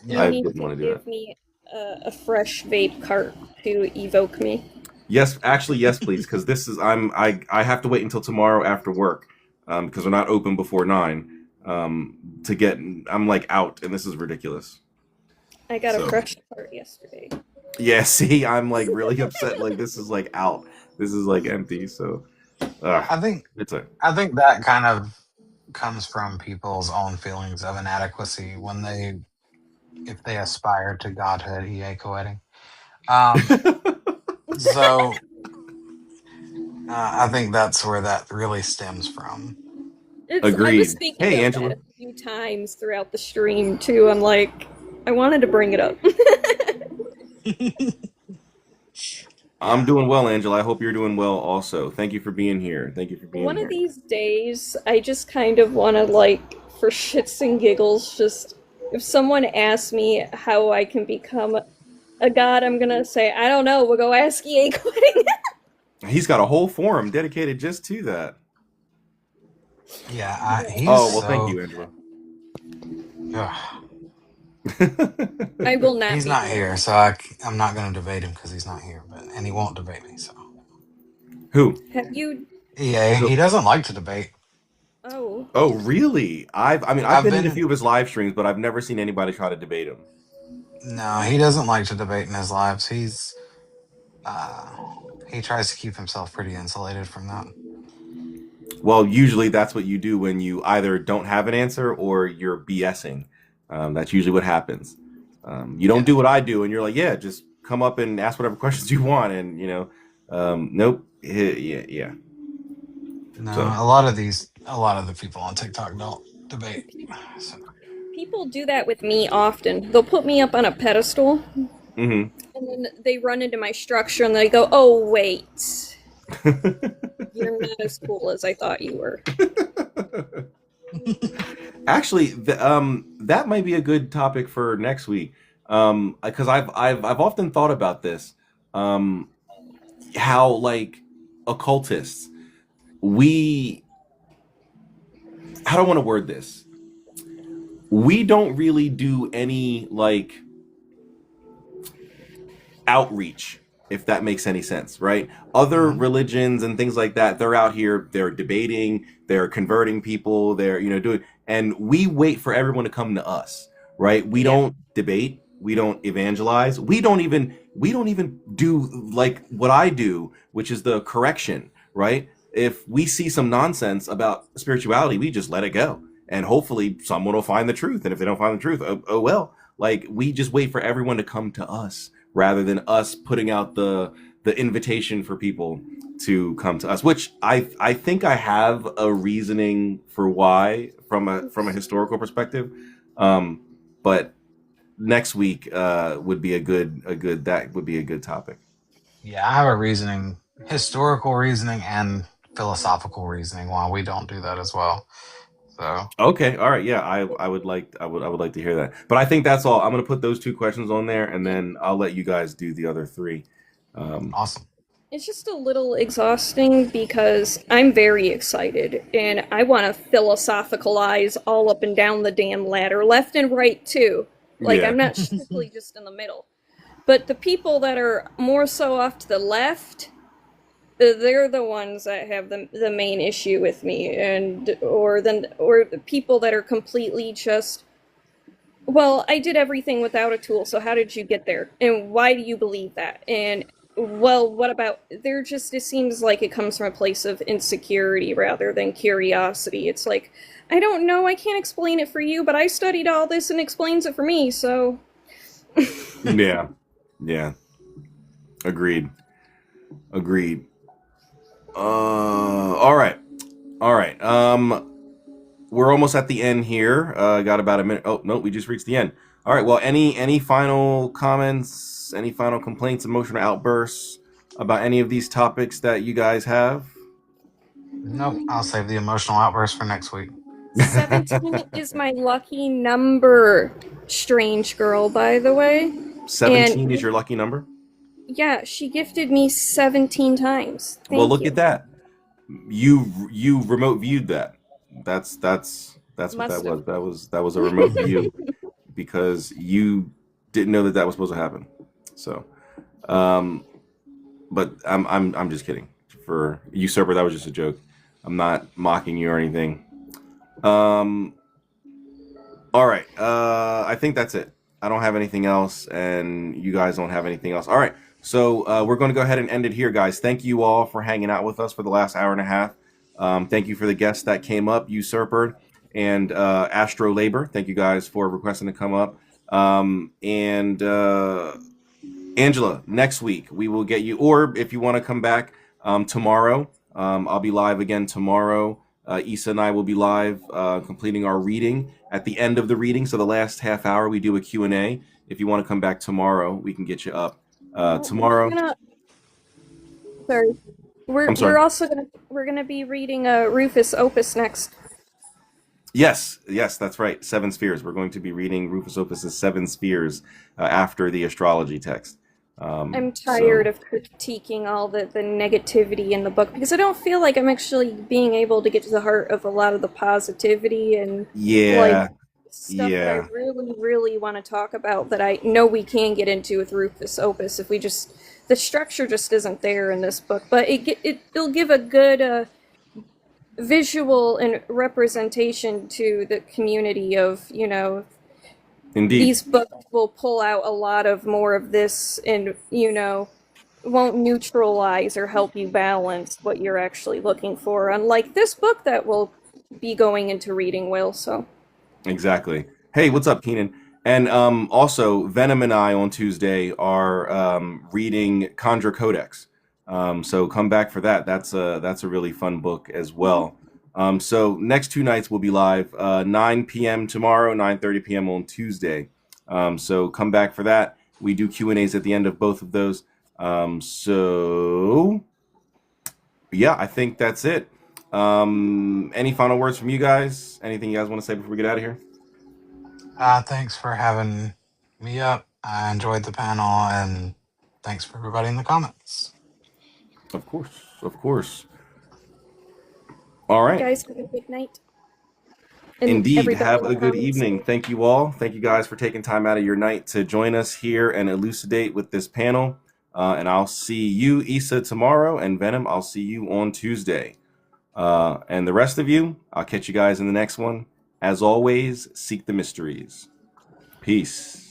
you I need didn't to want to do that. give me a fresh vape cart to evoke me. Yes, actually, yes, please, because this is I have to wait until tomorrow after work, because we're not open before 9, to get. I'm like out, and this is ridiculous. I got a So fresh cart yesterday. yeah, see, I'm like really upset. Like this is like out. This is like empty. So I think it's a I think that kind of comes from people's own feelings of inadequacy when if they aspire to godhood, EA co-editing. Um, so I think that's where that really stems from. I was agreed. thinking Hey, of that Angela, a few times throughout the stream too. I'm like, I wanted to bring it up. I'm Yeah, doing well, Angela. I hope you're doing well also. Thank you for being here. Thank you for being One of here. these days, I just kind of want to, like, for shits and giggles, just if someone asks me how I can become a god, I'm gonna say, I don't know, we'll go ask EA Quitting. He's got a whole forum dedicated just to that. yeah. He's Oh well, thank so. you, Angela. Ugh. I will not He's be not doing here, that. so I'm not going to debate him because he's not here. And he won't debate me. So Who? Have you? yeah, he doesn't like to debate. Oh, Oh, really? I've I've been in a been few of his live streams, but I've never seen anybody try to debate him. no, he doesn't like to debate in his lives. Uh, he tries to keep himself pretty insulated from that. Well, usually that's what you do when you either don't have an answer or you're BSing. That's usually what happens. You don't Yeah. do what I do, and you're like, yeah, just come up and ask whatever questions you want, and nope, yeah, yeah. No, So, a lot of the people on TikTok don't debate. pe- So people do that with me often. They'll put me up on a pedestal, hmm and then they run into my structure, and they go, "Oh wait, you're not as cool as I thought you were." Actually, that might be a good topic for next week. Because I've often thought about this. Um, how like occultists, we how do I want to word this? We don't really do any like outreach, if that makes any sense, right? Other mhm. religions and things like that, they're out here, they're debating, they're converting people, they're doing, and we wait for everyone to come to us, right? We Yeah. don't debate, we don't evangelize, we don't even do like what I do, which is the correction, right? If we see some nonsense about spirituality, we just let it go. And hopefully someone will find the truth. And if they don't find the truth, oh well. Like we just wait for everyone to come to us rather than us putting out the invitation for people to come to us, which I think I have a reasoning for why from a historical perspective. But next week would be a good that would be a good topic. Yeah, I have a historical reasoning and philosophical reasoning why we don't do that as well. So Okay, all right, yeah, I would like to hear that. But I think that's all. I'm gonna put those 2 questions on there, and then I'll let you guys do the other 3. Um, awesome. It's just a little exhausting because I'm very excited and I want to philosophicalize all up and down the damn ladder, left and right too. Like, yeah, I'm not strictly just in the middle. But the people that are more so off to the left, they're the ones that have the main issue with me, and or the people that are completely just, well, I did everything without a tool, so how did you get there? And why do you believe that? And, well, what about, there just, it seems like it comes from a place of insecurity rather than curiosity. It's like, I don't know, I can't explain it for you, but I studied all this and explains it for me, so. yeah, yeah. Agreed. Agreed. All right, all right. We're almost at the end here. Got about a minute. Oh no, we just reached the end. All right. Well, any final comments? Any final complaints? Emotional outbursts about any of these topics that you guys have? Nope, I'll save the emotional outburst for next week. 17 is my lucky number, strange girl, by the way. 17 is And your lucky number. yeah, she gifted me 17 times. Well, Thank look you. at that. You remote viewed that. That's what that Must have. was. That was a remote view because you didn't know that was supposed to happen. So, um, but I'm just kidding. For usurper, that was just a joke. I'm not mocking you or anything. Um, all right. I think that's it. I don't have anything else, and you guys don't have anything else. All right. So we're going to go ahead and end it here, guys. Thank you all for hanging out with us for the last hour and a half. Thank you for the guests that came up, Usurper and Astro Labor. Thank you guys for requesting to come up. And Angela, next week we will get you, or if you want to come back tomorrow, I'll be live again tomorrow. Isa and I will be live completing our reading at the end of the reading. So the last half hour we do a Q&A. If you want to come back tomorrow, we can get you up tomorrow. Sorry. I'm sorry. We're gonna be reading Rufus Opus next. Yes, that's right. 7 Spheres. We're going to be reading Rufus Opus's 7 Spheres after the astrology text. I'm tired of critiquing all the negativity in the book because I don't feel like I'm actually being able to get to the heart of a lot of the positivity and like stuff that I really, really want to talk about that I know we can get into with Rufus Opus if we just, the structure just isn't there in this book, but it'll give a good visual and representation to the community of, you know, Indeed. These books will pull out a lot of more of this and, you know, won't neutralize or help you balance what you're actually looking for, unlike this book that will be going into reading will, so. Exactly. Hey, what's up, Keenan? And also, Venom and I on Tuesday are reading Conjure Codex. So come back for that. That's a really fun book as well. So next 2 nights we'll be live 9 p.m. tomorrow, 9:30 p.m. on Tuesday. So come back for that. We do Q&As at the end of both of those. So yeah, I think that's it. Any final words from you guys? Anything you guys want to say before we get out of here? Thanks for having me up. I enjoyed the panel, and thanks for everybody in the comments. Of course, of course. All right. You guys have a good night. And Indeed. Have in the a good comments. evening. Thank you all. Thank you guys for taking time out of your night to join us here and elucidate with this panel. And I'll see you, Isa, tomorrow, and Venom, I'll see you on Tuesday. And the rest of you, I'll catch you guys in the next one. As always, seek the mysteries. Peace.